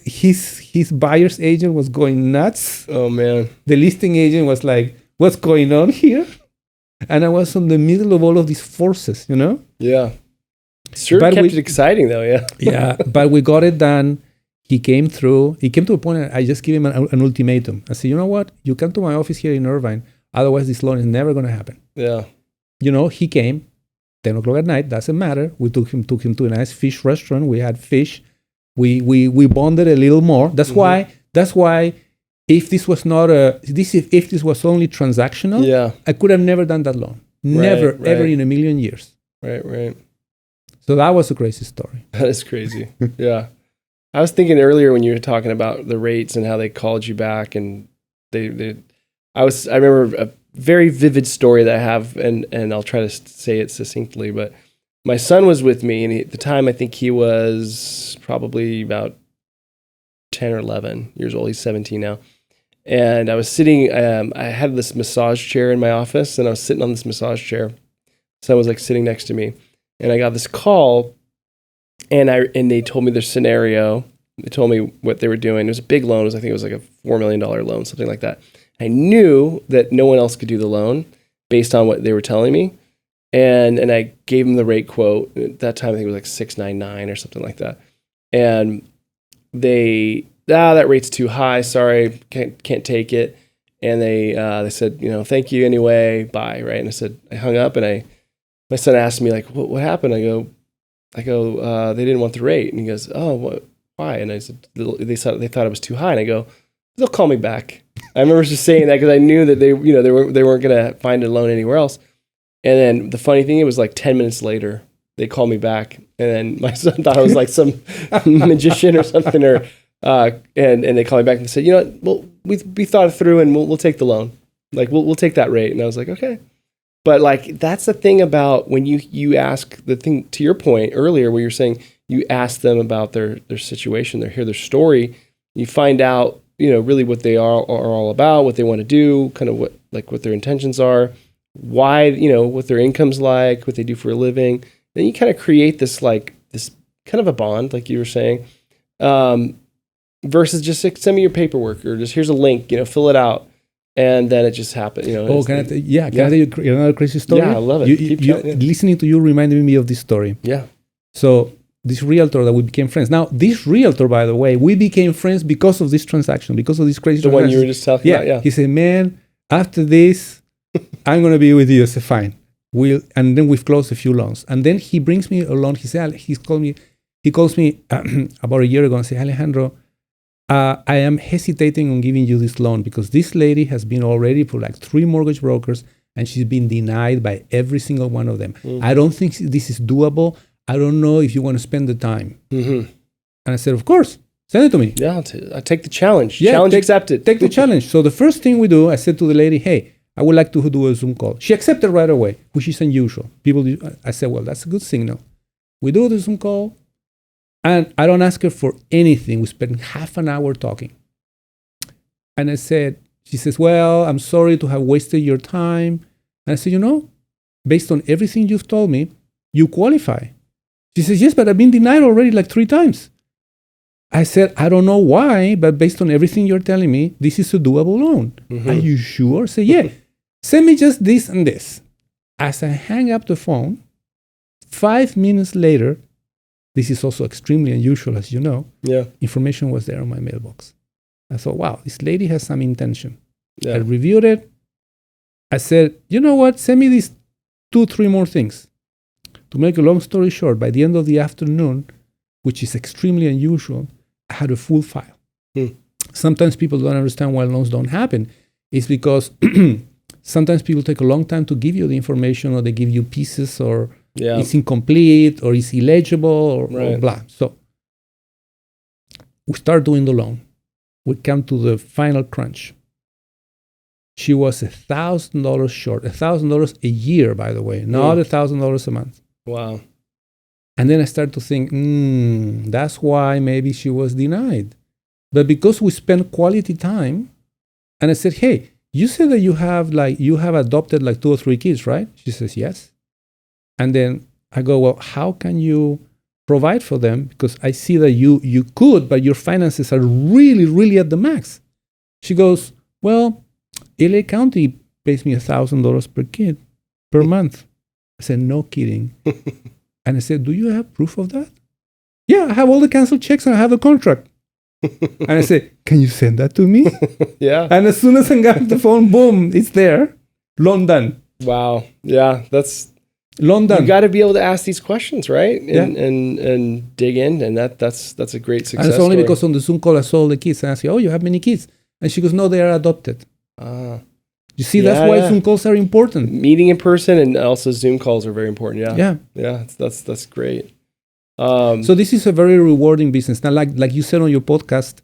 his buyer's agent was going nuts. Oh, man. The listing agent was like, what's going on here? And I was in the middle of all of these forces, you know? Yeah. Sure kept it exciting, though, yeah. Yeah, but we got it done. He came through. He came to a point, I just gave him an ultimatum. I said, you know what? You come to my office here in Irvine. Otherwise, this loan is never going to happen. Yeah. You know, he came, 10 o'clock at night, doesn't matter. We took him to a nice fish restaurant. We had fish. We bonded a little more. That's why if this was not if this was only transactional, I could have never done that loan. Never, ever in a million years. Right. So that was a crazy story. That is crazy. Yeah. I was thinking earlier when you were talking about the rates and how they called you back, and I remember a very vivid story that I have, and I'll try to say it succinctly, but my son was with me, and at the time I think he was probably about 10 or 11 years old. He's 17 now. And I was sitting, I had this massage chair in my office, and I was sitting on this massage chair. Son was like sitting next to me, and I got this call, and they told me their scenario. They told me what they were doing. It was a big loan. I think it was like a $4 million loan, something like that. I knew that no one else could do the loan based on what they were telling me. And I gave them the rate quote. At that time, I think it was like 699 or something like that. And they that rate's too high. Sorry, can't take it. And they said, thank you anyway. Bye. Right. And I hung up, and my son asked me like, what happened? I go, they didn't want the rate. And he goes, oh, what? Why? And I said, they thought it was too high. And I go, they'll call me back. I remember just saying that because I knew that they weren't going to find a loan anywhere else. And then the funny thing, it was like 10 minutes later, they called me back, and then my son thought I was like some magician or something, and they called me back and said, well, we thought it through, and we'll take the loan. Like we'll take that rate. And I was like, okay. But like that's the thing about when you ask the thing, to your point earlier where you're saying you ask them about their situation, they hear their story, you find out really what they are all about, what they want to do, kind of what their intentions are, why what their income's like, what they do for a living. Then you kind of create this kind of a bond, like you were saying, versus just send me your paperwork or just here's a link, fill it out. And then it just happened, can I tell you another crazy story? Yeah, I love it. Listening to you reminded me of this story. Yeah. So this realtor that we became friends. Now, this realtor, by the way, we became friends because of this transaction, because of this crazy transaction. The one you were just talking about, yeah. He said, man, after this, I'm going to be with you. I said, fine. And then we've closed a few loans. And then he brings me a loan. He calls me about a year ago and said, Alejandro, I am hesitating on giving you this loan because this lady has been already for like 3 mortgage brokers and she's been denied by every single one of them. I don't think this is doable. I don't know if you want to spend the time. And I said, of course, send it to me. Yeah, I take the challenge. Yeah, challenge accepted. Take the challenge. So the first thing we do, I said to the lady, hey, I would like to do a Zoom call. She accepted right away, which is unusual. I said, well, that's a good signal. We do the Zoom call. And I don't ask her for anything. We spent half an hour talking. And she says, well, I'm sorry to have wasted your time. And I said, based on everything you've told me, you qualify. She says, yes, but I've been denied already like 3 times. I said, I don't know why, but based on everything you're telling me, this is a doable loan. Are you sure? Say, yeah, send me just this and this. As I hang up the phone, 5 minutes later, this is also extremely unusual, as you know. Yeah. Information was there on my mailbox. I thought, wow, this lady has some intention. Yeah. I reviewed it. I said, you know what? Send me these 2-3 more things. To make a long story short, by the end of the afternoon, which is extremely unusual, I had a full file. Sometimes people don't understand why loans don't happen. It's because sometimes people take a long time to give you the information, or they give you pieces, or it's incomplete, or it's illegible, or blah. So we start doing the loan. We come to the final crunch. She was $1,000 short, $1,000 a year, by the way, not $1,000 a month. Wow. And then I start to think, that's why maybe she was denied. But because we spent quality time, and I said, hey, you said that you have adopted like 2 or 3 kids, right? She says, yes. And then I go, well, how can you provide for them? Because I see that you could, but your finances are really, really at the max. She goes, well, LA County pays me $1,000 per kid per month. I said, no kidding. And I said, do you have proof of that? Yeah, I have all the canceled checks and I have a contract. And I said, can you send that to me? Yeah. And as soon as I got the phone, boom, it's there. Loan done. Wow. Yeah, that's loan done. You got to be able to ask these questions, right? And dig in, and that's a great success. And it's only story. because on the Zoom call I saw all the kids, and I said, oh, you have many kids? And she goes, no, they are adopted. You see, that's why Zoom calls are important. Meeting in person and also Zoom calls are very important. Yeah. That's great. So this is a very rewarding business. Now, like you said on your podcast,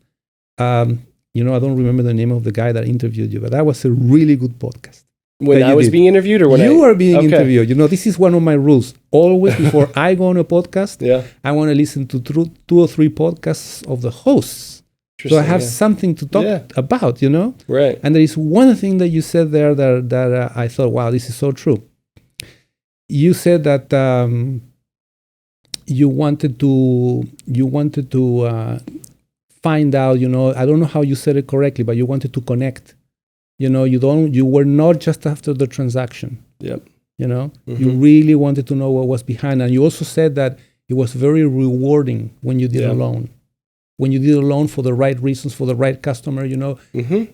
I don't remember the name of the guy that interviewed you, but that was a really good podcast. When I was being interviewed, or when you were being interviewed? This is one of my rules. Always before I go on a podcast, I want to listen to 2 or 3 podcasts of the hosts. So I have something to talk about, Right. And there is one thing that you said there that I thought, wow, this is so true. You said that you wanted to find out, I don't know how you said it correctly, but you wanted to connect. You were not just after the transaction. Yep. You really wanted to know what was behind. And you also said that it was very rewarding when you did a loan. when you did a loan for the right reasons, for the right customer, Mm-hmm.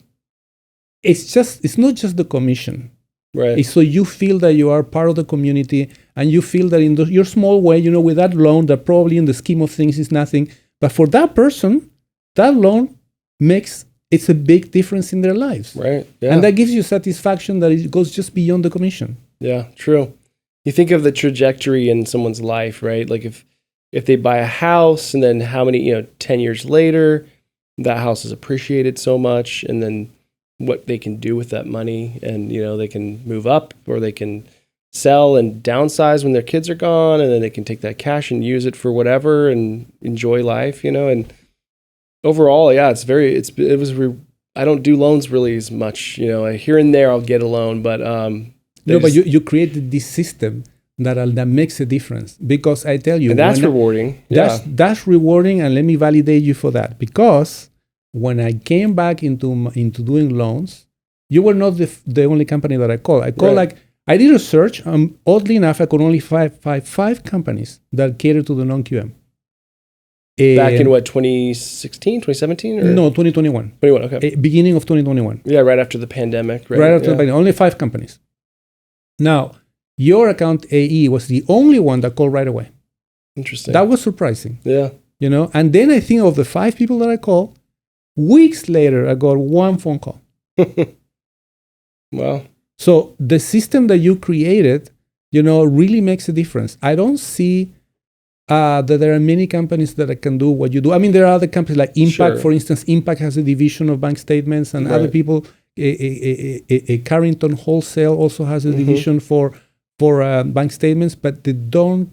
It's not just the commission. Right. It's so you feel that you are part of the community, and you feel that in your small way, with that loan, that probably in the scheme of things is nothing, but for that person, that loan it's a big difference in their lives. Right. Yeah. And that gives you satisfaction that it goes just beyond the commission. Yeah, true. You think of the trajectory in someone's life, right? Like if they buy a house and then how many, 10 years later, that house is appreciated so much, and then what they can do with that money, and, they can move up, or they can sell and downsize when their kids are gone, and then they can take that cash and use it for whatever and enjoy life, and overall, yeah, I don't do loans really as much, here and there I'll get a loan, but but you created this system that makes a difference, because I tell you, and that's rewarding. That's rewarding, and let me validate you for that, because when I came back into doing loans, you were not the only company that I called. I did a search. Oddly enough, I could only find five companies that cater to the non-QM. Back in what, 2016, 2017? Or? No, 2021. 21, okay. Beginning of 2021. Yeah, right after the pandemic, right? Right after the pandemic. Only 5 companies. Now, your account AE was the only one that called right away. Interesting. That was surprising. Yeah. And then I think of the 5 people that I called, weeks later, I got 1 phone call. Wow. So the system that you created, really makes a difference. I don't see that there are many companies that can do what you do. I mean, there are other companies like Impact, Sure. For instance. Impact has a division of bank statements, and other people. Carrington Wholesale also has a division for bank statements, but they don't.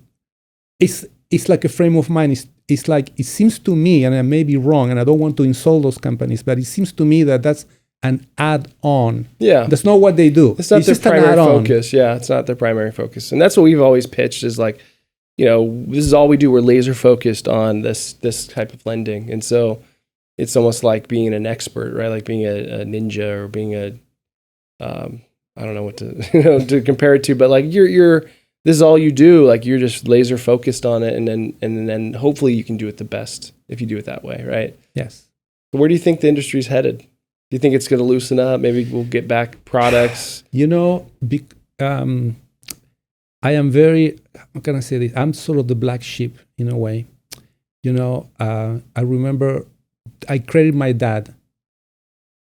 It's like a frame of mind. It's like, it seems to me, and I may be wrong, and I don't want to insult those companies, but it seems to me that that's an add-on. Yeah. That's not what they do. It's not their primary focus. Yeah, it's not their primary focus. And that's what we've always pitched is like, this is all we do. We're laser focused on this type of lending. And so it's almost like being an expert, right? Like being a ninja, or being I don't know what to to compare it to, but like this is all you do. Like you're just laser focused on it, and then hopefully you can do it the best if you do it that way, right? Yes. Where do you think the industry's headed? Do you think it's going to loosen up? Maybe we'll get back products. I am very, how can I say this? I'm sort of the black sheep in a way. I remember, I credit my dad.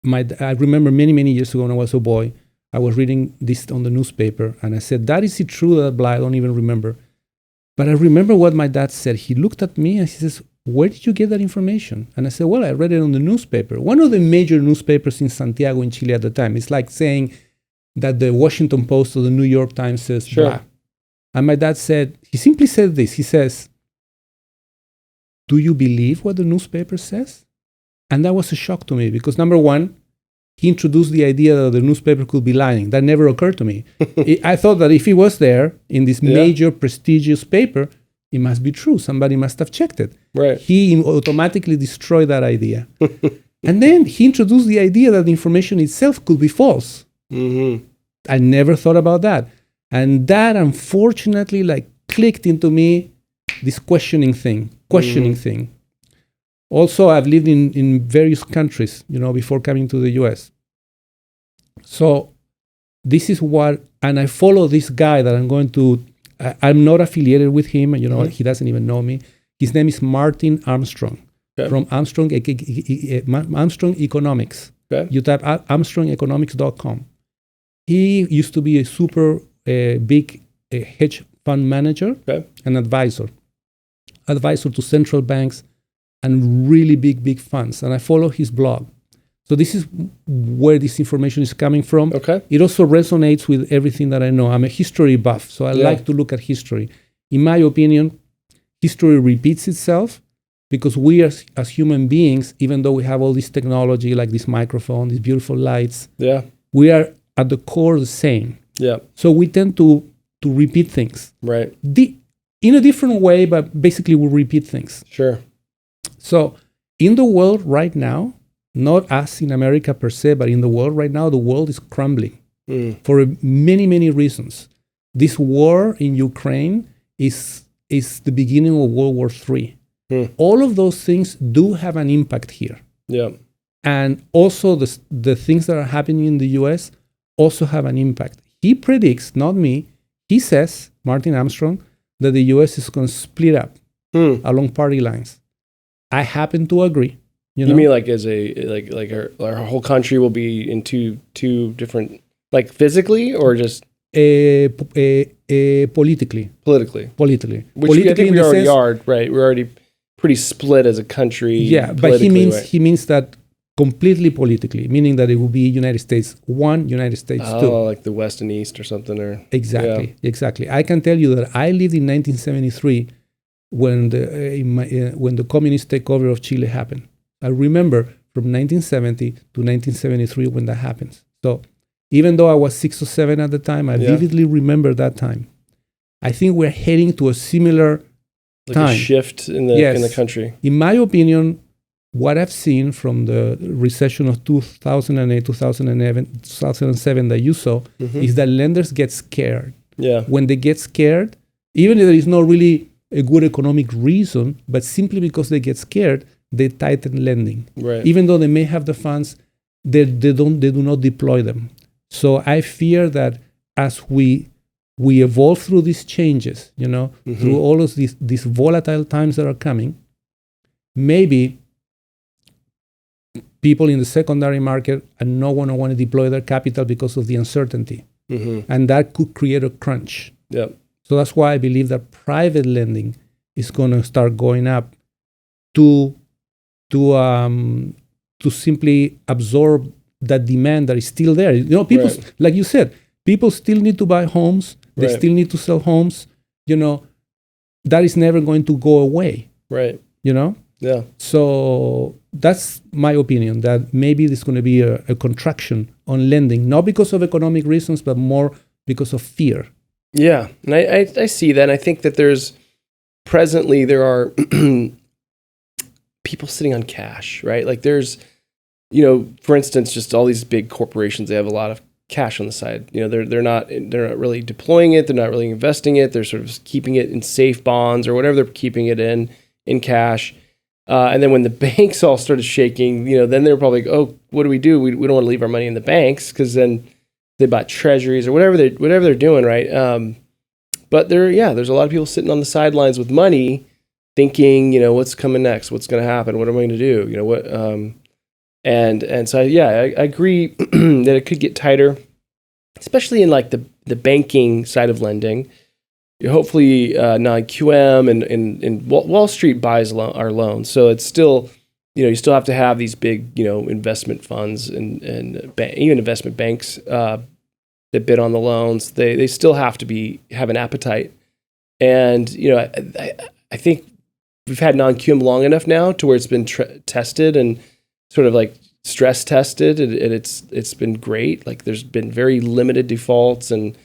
I remember many years ago when I was a boy, I was reading this on the newspaper, and I said, "Dad, is it true that blah?" I don't even remember. But I remember what my dad said. He looked at me and he says, "Where did you get that information?" And I said, "Well, I read it on the newspaper." One of the major newspapers in Santiago, in Chile at the time. It's like saying that the Washington Post or the New York Times says, Sure. blah. And my dad said, he simply said this. He says, "Do you believe what the newspaper says?" And that was a shock to me, because number one, he introduced the idea that the newspaper could be lying. That never occurred to me. I thought that if it was there in this major prestigious paper, it must be true. Somebody must have checked it. Right. He automatically destroyed that idea. And then he introduced the idea that the information itself could be false. Mm-hmm. I never thought about that. And that, unfortunately, clicked into me, this questioning thing. Also, I've lived in various countries, before coming to the US. So this is and I follow this guy that I'm not affiliated with him, he doesn't even know me. His name is Martin Armstrong, from Armstrong Economics. Okay. You type armstrongeconomics.com. He used to be a super big hedge fund manager and advisor to central banks and really big funds. And I follow his blog. So this is where this information is coming from. Okay. It also resonates with everything that I know. I'm a history buff, so I like to look at history. In my opinion, history repeats itself, because we as human beings, even though we have all this technology, like this microphone, these beautiful lights, we are at the core the same. Yeah. So we tend to repeat things. Right. In a different way, but basically we repeat things. Sure. So in the world right now, not us in America per se, but in the world right now, the world is crumbling for many reasons. This war in Ukraine is the beginning of World War III. All of those things do have an impact here. Yeah. And also the things that are happening in the US also have an impact. He predicts, not me, he says, Martin Armstrong, that the US is going to split up along party lines. I happen to agree. You mean like as our whole country will be in two different, like physically or just politically? Politically. Which I think we already are, right? We're already pretty split as a country. Yeah, but he means that completely politically, meaning that it will be United States 1, United States 2. Oh, like the West and East or something, or Exactly. I can tell you that I lived in 1973 when the communist takeover of Chile happened. I remember from 1970 to 1973 when that happens. So even though I was 6 or 7 at the time, I vividly remember that time. I think we're heading to a similar time. A shift in the country. In my opinion, what I've seen from the recession of 2008, 2007 that you saw is that lenders get scared. Yeah. When they get scared, even if there is no really a good economic reason, but simply because they get scared, they tighten lending. Right. Even though they may have the funds, they do not deploy them. So I fear that as we evolve through these changes, through all of these volatile times that are coming, maybe people in the secondary market are not going to want to deploy their capital because of the uncertainty. And that could create a crunch. Yep. So that's why I believe that private lending is going to start going up to simply absorb that demand that is still there. People, like you said, people still need to buy homes. They still need to sell homes. That is never going to go away. Right. Yeah. So that's my opinion, that maybe there's going to be a contraction on lending, not because of economic reasons, but more because of fear. Yeah. And I see that. And I think that there are people sitting on cash, right? Like there's, for instance, just all these big corporations, they have a lot of cash on the side. They're not really deploying it. They're not really investing it. They're sort of keeping it in safe bonds or whatever they're keeping it in cash. And then when the banks all started shaking, then they were probably like, oh, what do? We don't want to leave our money in the banks, because then they bought treasuries or whatever they're doing, right? But there's a lot of people sitting on the sidelines with money, thinking, what's coming next? What's going to happen? What am I going to do? And so I agree that it could get tighter, especially in like the banking side of lending. Hopefully, non-QM and Wall Street buys our loans, so it's still, you still have to have these big, investment funds and even investment banks that bid on the loans. They still have to have an appetite, and I think we've had non-QM long enough now to where it's been tested and sort of like stress tested, and it's been great. Like there's been very limited defaults, and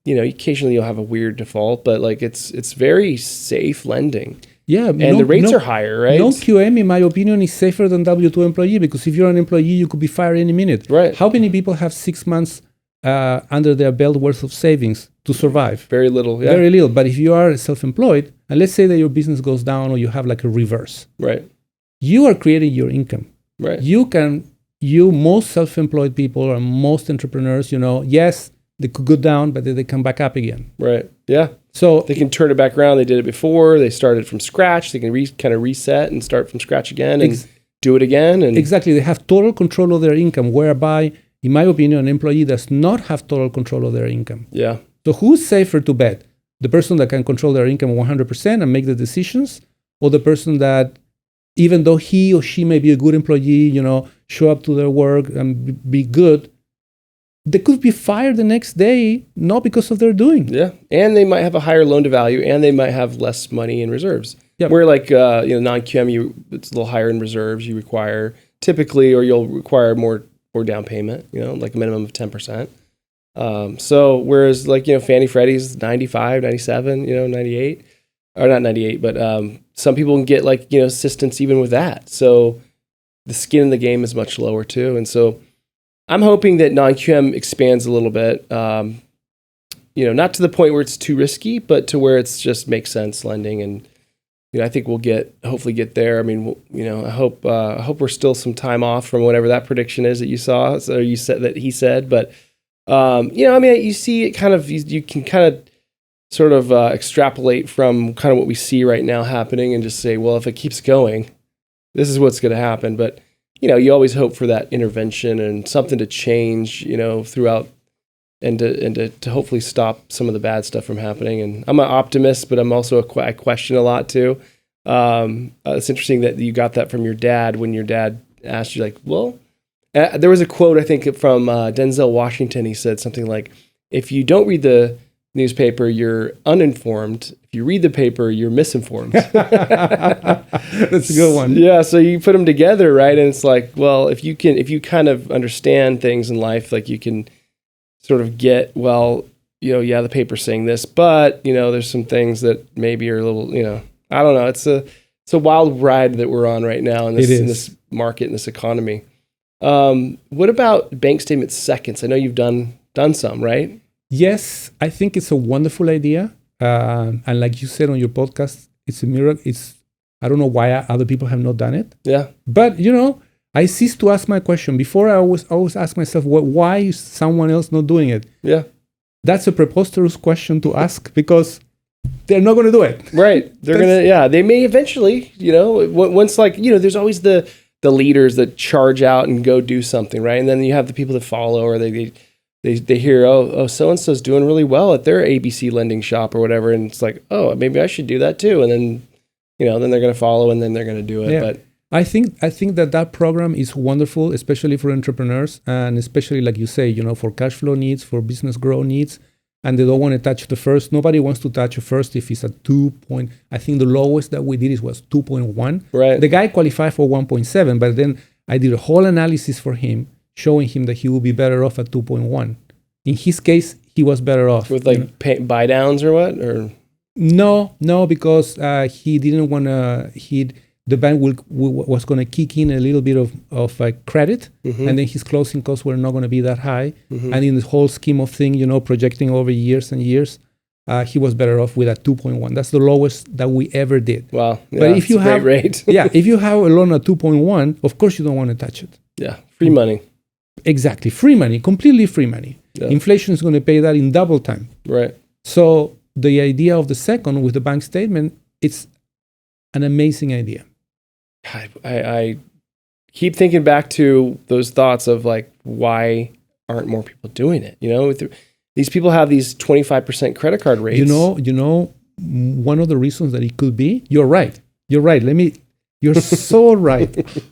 occasionally you'll have a weird default, but like it's very safe lending. Yeah, and the rates are higher, right? Non-QM, in my opinion, is safer than W-2 employee, because if you're an employee, you could be fired any minute. Right. How many people have 6 months under their belt worth of savings to survive? Very little. Yeah. Very little. But if you are self-employed, and let's say that your business goes down or you have like a reverse, right? You are creating your income. Right. Most self-employed people or most entrepreneurs, yes, they could go down, but then they come back up again. Right. Yeah. So they can turn it back around. They did it before. They started from scratch. They can kind of reset and start from scratch again and do it again. And exactly. They have total control of their income, whereby, in my opinion, an employee does not have total control of their income. Yeah. So who's safer to bet? The person that can control their income 100% and make the decisions, or the person that, even though he or she may be a good employee, show up to their work and be good, they could be fired the next day, not because of their doing. Yeah, and they might have a higher loan to value, and they might have less money in reserves. Yep. Where like non-QM, it's a little higher in reserves. You require typically, or you'll require more down payment. Like a minimum of 10%. So whereas like Fannie Freddie's 95, 97, 98, or not 98, but some people can get like assistance even with that. So the skin in the game is much lower too, and so I'm hoping that non-QM expands a little bit, not to the point where it's too risky, but to where it's just makes sense lending, and I think we'll hopefully get there. I mean, I hope we're still some time off from whatever that prediction is that you saw. So you said that he said, but I mean, you see it kind of, you can kind of sort of extrapolate from kind of what we see right now happening and just say, well, if it keeps going, this is what's going to happen. But, you always hope for that intervention and something to change, throughout and to hopefully stop some of the bad stuff from happening. And I'm an optimist, but I'm also I question a lot too. It's interesting that you got that from your dad when your dad asked you, like, well, there was a quote, I think, from Denzel Washington. He said something like, if you don't read the newspaper, you're uninformed. If you read the paper, you're misinformed. That's a good one. Yeah, so you put them together, right? And it's like, well, if you kind of understand things in life, like you can sort of get, well, the paper's saying this, but, there's some things that maybe are a little, I don't know. It's a wild ride that we're on right now in this market, in this economy. What about bank statement seconds? I know you've done some, right? Yes, I think it's a wonderful idea. And like you said on your podcast, it's a miracle. I don't know why other people have not done it. Yeah. But, I ceased to ask my question. Before, I always ask myself, why is someone else not doing it? Yeah. That's a preposterous question to ask because they're not going to do it. Right. They may eventually, once there's always the leaders that charge out and go do something, right? And then you have the people that follow, or they hear, oh, so-and-so's doing really well at their ABC lending shop or whatever. And it's like, oh, maybe I should do that too. And then, then they're going to follow and then they're going to do it. Yeah. But I think that program is wonderful, especially for entrepreneurs and especially, like you say, for cash flow needs, for business growth needs, and they don't want to touch the first. Nobody wants to touch a first if it's a 2 point. I think the lowest that we did was 2.1. Right. The guy qualified for 1.7, but then I did a whole analysis for him, showing him that he would be better off at 2.1. In his case, he was better off. With buy downs or what? Or No, because he didn't want to. The bank was going to kick in a little bit of credit, and then his closing costs were not going to be that high. And in the whole scheme of things, projecting over years and years, he was better off with a 2.1. That's the lowest that we ever did. Wow. Yeah, but if you have great rate. if you have a loan at 2.1, of course you don't want to touch it. Yeah, free money. Exactly, free money, completely free money. Yeah. Inflation is going to pay that in double time. Right. So the idea of the second with the bank statement, it's an amazing idea. I keep thinking back to those thoughts of like, why aren't more people doing it? These people have these 25% credit card rates. One of the reasons that it could be, you're right. You're so right.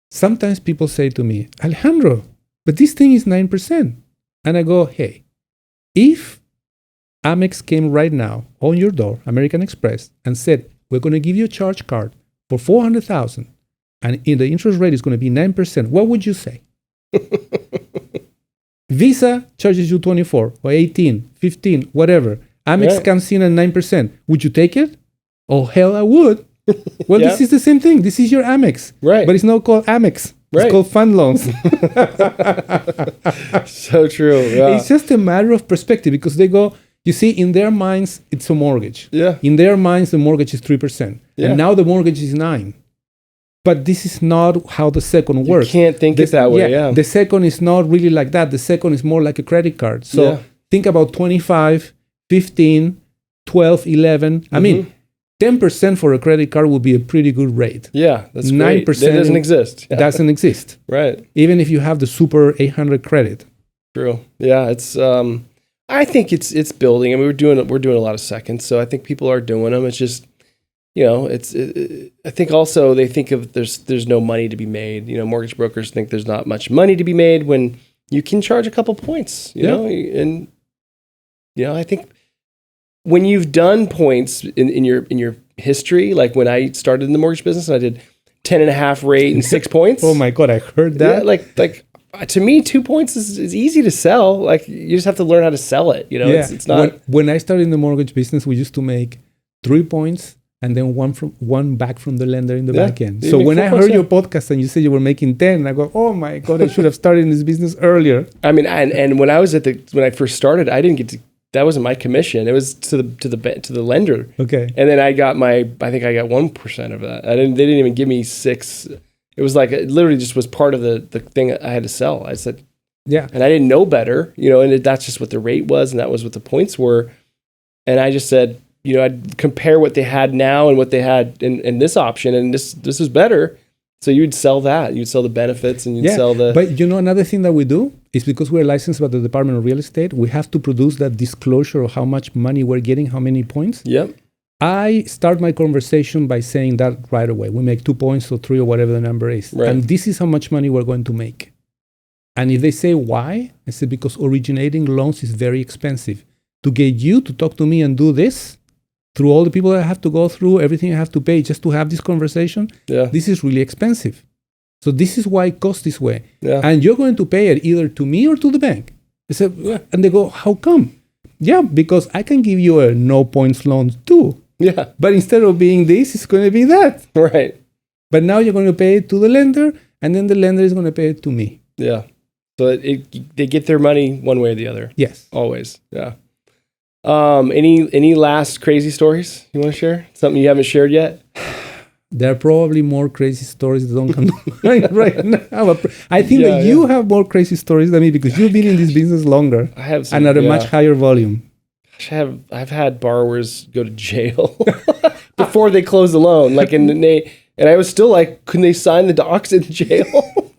Sometimes people say to me, Alejandro, but this thing is 9%. And I go, hey, if Amex came right now on your door, American Express, and said, we're going to give you a charge card for $400,000 and the interest rate is going to be 9%, what would you say? Visa charges you 24 or 18, 15, whatever. Amex comes in at 9%. Would you take it? Oh, hell, I would. Well, This is the same thing. This is your Amex. Right. But it's not called Amex. It's called FundLoans. So true. Yeah. It's just a matter of perspective because they go, you see, in their minds, it's a mortgage. Yeah. In their minds, the mortgage is 3%. Yeah. And now the mortgage is 9%. But this is not how the second works. You can't think it that way, yeah. The second is not really like that. The second is more like a credit card. So think about 25, 15, 12, 11. I mean, 10% for a credit card would be a pretty good rate. Yeah, that's 9%. Great. That doesn't exist. Yeah. Doesn't exist. Right. Even if you have the super 800 credit. True. Yeah, it's... I think it's building. I mean, we're doing a lot of seconds, so I think people are doing them. It's just, I think also they think of there's no money to be made. Mortgage brokers think there's not much money to be made when you can charge a couple points. You know, and I think when you've done points in your history, like when I started in the mortgage business and I did 10.5 rate and 6 points. Oh my God, I heard that. Yeah, like. To me, 2 points is easy to sell. Like you just have to learn how to sell it. It's not. When I started in the mortgage business, we used to make 3 points and then one back from the lender in the back end. So when I heard your podcast and you said you were making 10, I go, oh my God, I should have started in this business earlier. I mean, and when I was when I first started, I didn't get to that wasn't my commission. It was to the lender. Okay. And then I think I got 1% of that. They didn't even give me 6. It was like, it literally just was part of the thing I had to sell. I said, yeah. And I didn't know better, and that's just what the rate was. And that was what the points were. And I just said, I'd compare what they had now and what they had in this option. And this is better. So you'd sell that. You'd sell the benefits and you'd sell the... But another thing that we do is because we're licensed by the Department of Real Estate, we have to produce that disclosure of how much money we're getting, how many points. Yep. I start my conversation by saying that right away. We make 2 points or 3 or whatever the number is. Right. And this is how much money we're going to make. And if they say why, I say because originating loans is very expensive. To get you to talk to me and do this, through all the people that I have to go through, everything I have to pay just to have this conversation, this is really expensive. So this is why it costs this way. Yeah. And you're going to pay it either to me or to the bank. I said, and they go, how come? Yeah, because I can give you a no points loan too. Yeah. But instead of being this, it's going to be that. Right. But now you're going to pay it to the lender, and then the lender is going to pay it to me. Yeah. So they get their money one way or the other. Yes. Always. Yeah. Any last crazy stories you want to share? Something you haven't shared yet? There are probably more crazy stories that don't come to mind right now. I think that you have more crazy stories than me because you've been in this business longer. I have and at a much higher volume. I've had borrowers go to jail before they close the loan. And I was still like, couldn't they sign the docs in jail?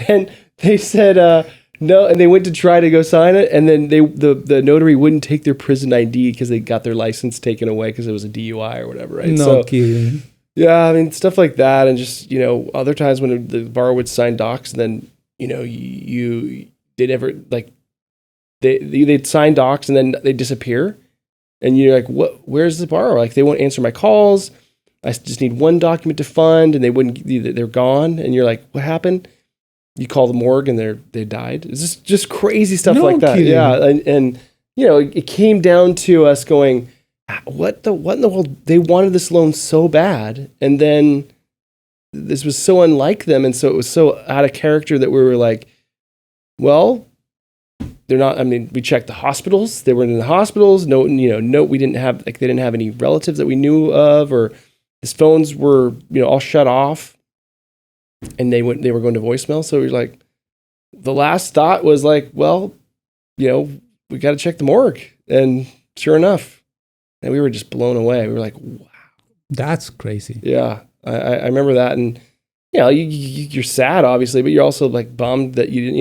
And they said no, and they went to try to go sign it, and then the notary wouldn't take their prison ID because they got their license taken away because it was a DUI or whatever, right? No kidding. Yeah, I mean, stuff like that, and just, other times when the borrower would sign docs, and then, they never, like, they'd sign docs, and then they disappear, and you're like, what? Where's the borrower? Like, they won't answer my calls, I just need one document to fund, and they're gone, and you're like, what happened? You call the morgue, and they died. It's just crazy stuff like that. Kidding. Yeah, and it came down to us going, what in the world? They wanted this loan so bad, and then this was so unlike them, and so it was so out of character that we were like, well, they're not. I mean, we checked the hospitals; they weren't in the hospitals. No, we didn't have they didn't have any relatives that we knew of, or his phones were all shut off, and they were going to voicemail. So we were like, the last thought was like, well, we got to check the morgue, and sure enough. And we were just blown away. We were like, wow. That's crazy. Yeah. I remember that. And, you're sad, obviously, but you're also like bummed that you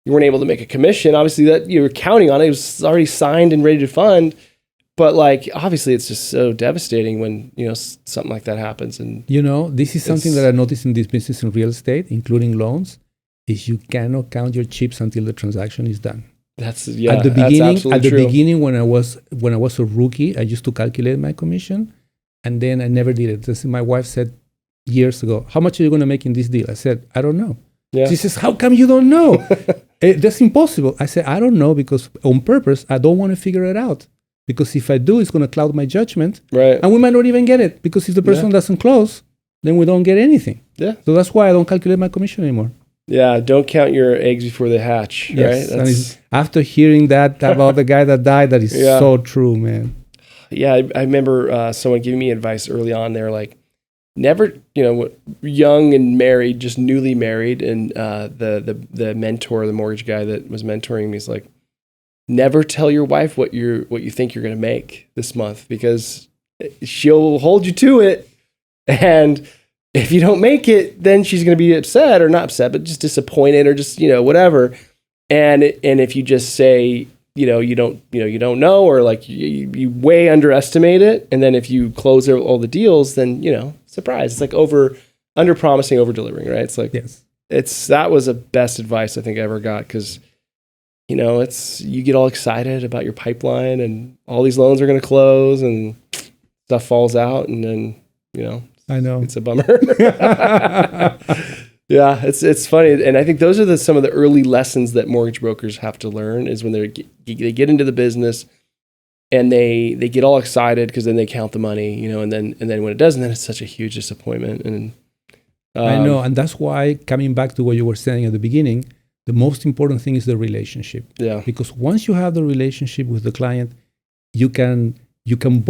weren't able to make a commission. Obviously, that you were counting on it. It was already signed and ready to fund. But like, obviously, it's just so devastating when, something like that happens. And this is something that I noticed in this business in real estate, including loans, is you cannot count your chips until the transaction is done. At the beginning, when I was a rookie, I used to calculate my commission, and then I never did it. My wife said years ago, "How much are you going to make in this deal?" I said, "I don't know." Yeah. She says, "How come you don't know?" That's impossible. I said, "I don't know because on purpose, I don't want to figure it out. Because if I do, it's going to cloud my judgment, right? And we might not even get it because if the person doesn't close, then we don't get anything. Yeah. So that's why I don't calculate my commission anymore." Yeah, don't count your eggs before they hatch, yes, right? And after hearing that about the guy that died, that is so true, man. Yeah, I remember someone giving me advice early on. They were like, never, young and married, just newly married, and the mentor, the mortgage guy that was mentoring me is like, never tell your wife what you think you're going to make this month because she'll hold you to it, and if you don't make it, then she's going to be upset, or not upset, but just disappointed, or just, whatever. And if you just say, you don't know, or like you way underestimate it. And then if you close all the deals, then, surprise. It's like under promising, over delivering, right? It's like, that was the best advice I think I ever got. 'Cause you get all excited about your pipeline and all these loans are going to close and stuff falls out. And then, I know. It's a bummer. Yeah, it's funny. And I think those are some of the early lessons that mortgage brokers have to learn is when they get into the business and they get all excited because then they count the money, and then when it doesn't, then it's such a huge disappointment. And I know. And that's why, coming back to what you were saying at the begining, the most important thing is the relationship. Yeah. Because once you have the relationship with the client, you can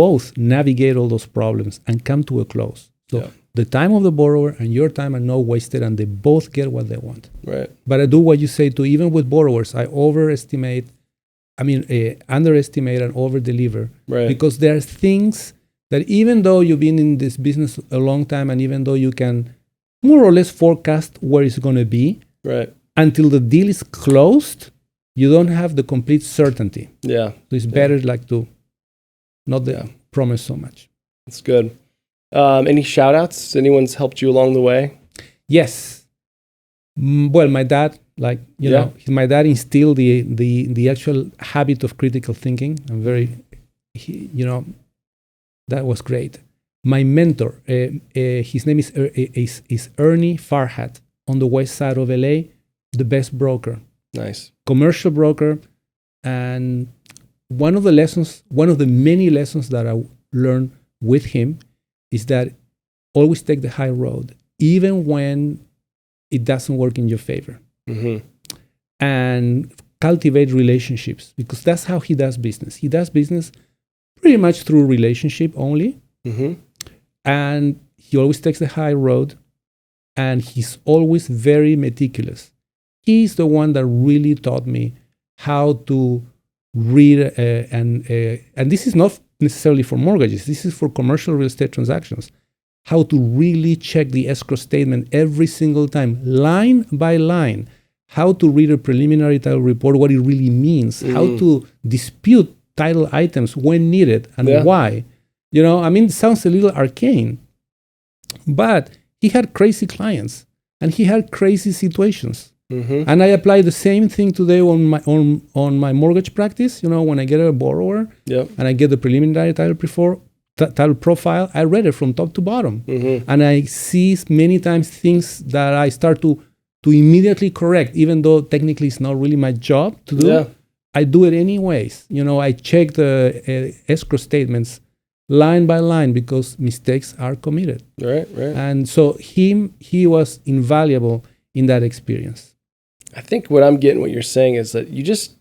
both navigate all those problems and come to a close. So the time of the borrower and your time are not wasted, and they both get what they want. Right. But I do what you say too. Even with borrowers, I underestimate and over-deliver. Right. Because there are things that even though you've been in this business a long time, and even though you can more or less forecast where it's going to be, right, until the deal is closed, you don't have the complete certainty. Yeah. So it's better to not promise so much. That's good. Any shout outs? Anyone's helped you along the way? Yes. Well, my dad, my dad instilled the actual habit of critical thinking. That was great. My mentor, his name is Ernie Farhat, on the west side of LA, the best broker. Nice. Commercial broker. And one of the many lessons that I learned with him is that always take the high road, even when it doesn't work in your favor. Mm-hmm. And cultivate relationships, because that's how he does business. He does business pretty much through relationship only. Mm-hmm. And he always takes the high road, and he's always very meticulous. He's the one that really taught me how to read, and this is not necessarily for mortgages, this is for commercial real estate transactions, how to really check the escrow statement every single time, line by line, how to read a preliminary title report, what it really means, how to dispute title items when needed, and why. It sounds a little arcane, but he had crazy clients and he had crazy situations. Mm-hmm. And I apply the same thing today on my mortgage practice. When I get a borrower and I get the preliminary title profile, I read it from top to bottom. Mm-hmm. And I see many times things that I start to immediately correct, even though technically it's not really my job to do. Yeah. I do it anyways. I check the escrow statements line by line, because mistakes are committed. Right. And so he was invaluable in that experience. I think what I'm getting, what you're saying, is that you just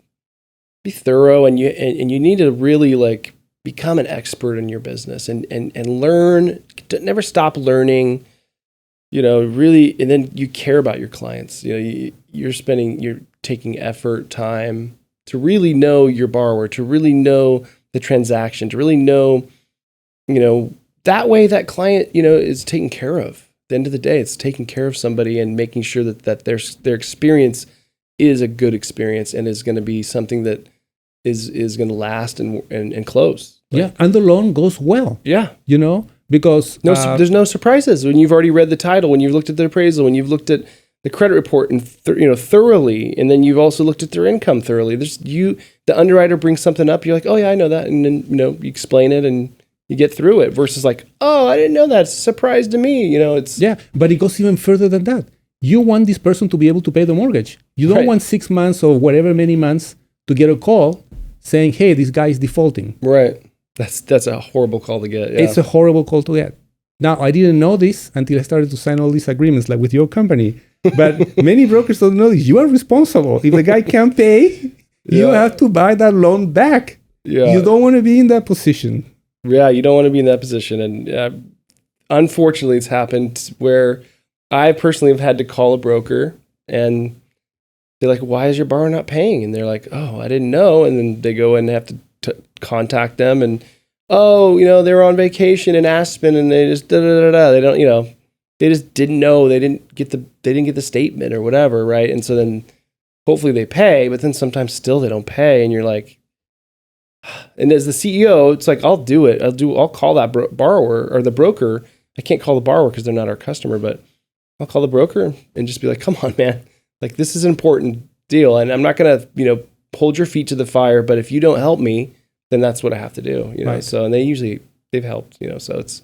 be thorough, and you need to really become an expert in your business and learn. Never stop learning. Really, and then you care about your clients. You're taking effort, time to really know your borrower, to really know the transaction, to really know. That way that client, is taken care of. At the end of the day, it's taking care of somebody and making sure that their experience is a good experience and is going to be something that is going to last and close. And the loan goes well. Yeah. Because there's no surprises when you've already read the title, when you've looked at the appraisal, when you've looked at the credit report and thoroughly, and then you've also looked at their income thoroughly. The underwriter brings something up, you're like, oh yeah, I know that, and then you explain it and you get through it, versus oh, I didn't know that. It's a surprise to me. But it goes even further than that. You want this person to be able to pay the mortgage. You don't want 6 months or whatever many months to get a call saying, hey, this guy is defaulting. Right. That's a horrible call to get. Yeah. It's a horrible call to get. Now, I didn't know this until I started to sign all these agreements, like with your company. But many brokers don't know this. You are responsible. If the guy can't pay, you have to buy that loan back. Yeah. You don't want to be in that position. Yeah, you don't want to be in that position. And unfortunately, it's happened where I personally have had to call a broker, and they're like, why is your borrower not paying? And they're like, oh, I didn't know. And then they go and have to contact them, and they were on vacation in Aspen, and they just They don't, they just didn't know. They didn't get the statement or whatever, right? And so then hopefully they pay, but then sometimes still they don't pay, and you're like, and as the CEO, it's like, I'll do it. I'll call that borrower or the broker. I can't call the borrower because they're not our customer, but I'll call the broker and just be like, come on, man. This is an important deal, and I'm not going to, hold your feet to the fire, but if you don't help me, then that's what I have to do, Right. So, and they've helped, so it's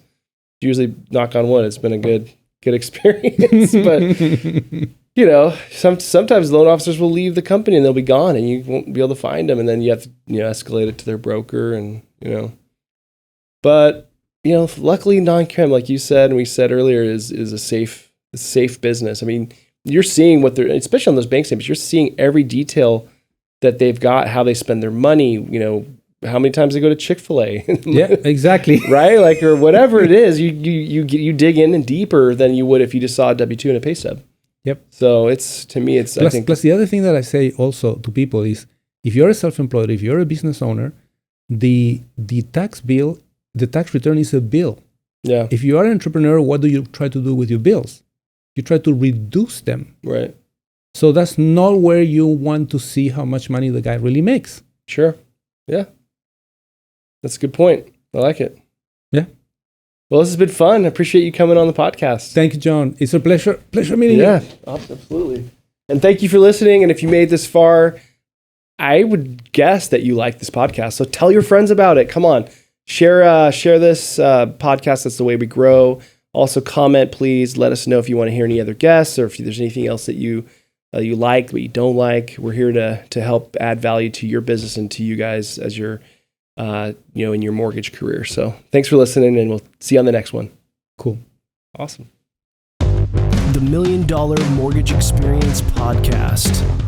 usually, knock on wood, it's been a good experience, but sometimes loan officers will leave the company and they'll be gone, and you won't be able to find them, and then you have to, escalate it to their broker, and, but, luckily non-QM, like you said, and we said earlier, is a safe business. I mean, you're seeing what they're, especially on those bank statements, you're seeing every detail that they've got, how they spend their money, how many times they go to Chick-fil-A. Yeah, exactly. Right? Like, or whatever it is, you dig in and deeper than you would if you just saw a W-2 and a pay stub. Yep. So to me, I think. Plus the other thing that I say also to people is, if you're a self-employed, if you're a business owner, the tax bill, the tax return is a bill. Yeah. If you are an entrepreneur, what do you try to do with your bills? You try to reduce them. Right. So that's not where you want to see how much money the guy really makes. Sure. Yeah. That's a good point. I like it. Yeah. Well, this has been fun. I appreciate you coming on the podcast. Thank you, John. It's a pleasure meeting you. Yeah, absolutely. And thank you for listening. And if you made this far, I would guess that you like this podcast. So tell your friends about it. Come on. Share this podcast. That's the way we grow. Also comment, please. Let us know if you want to hear any other guests or if there's anything else that you like, but you don't like. We're here to help add value to your business and to you guys as you're in your mortgage career. So thanks for listening, and we'll see you on the next one. Cool. Awesome. The $1 Million Mortgage Experience Podcast.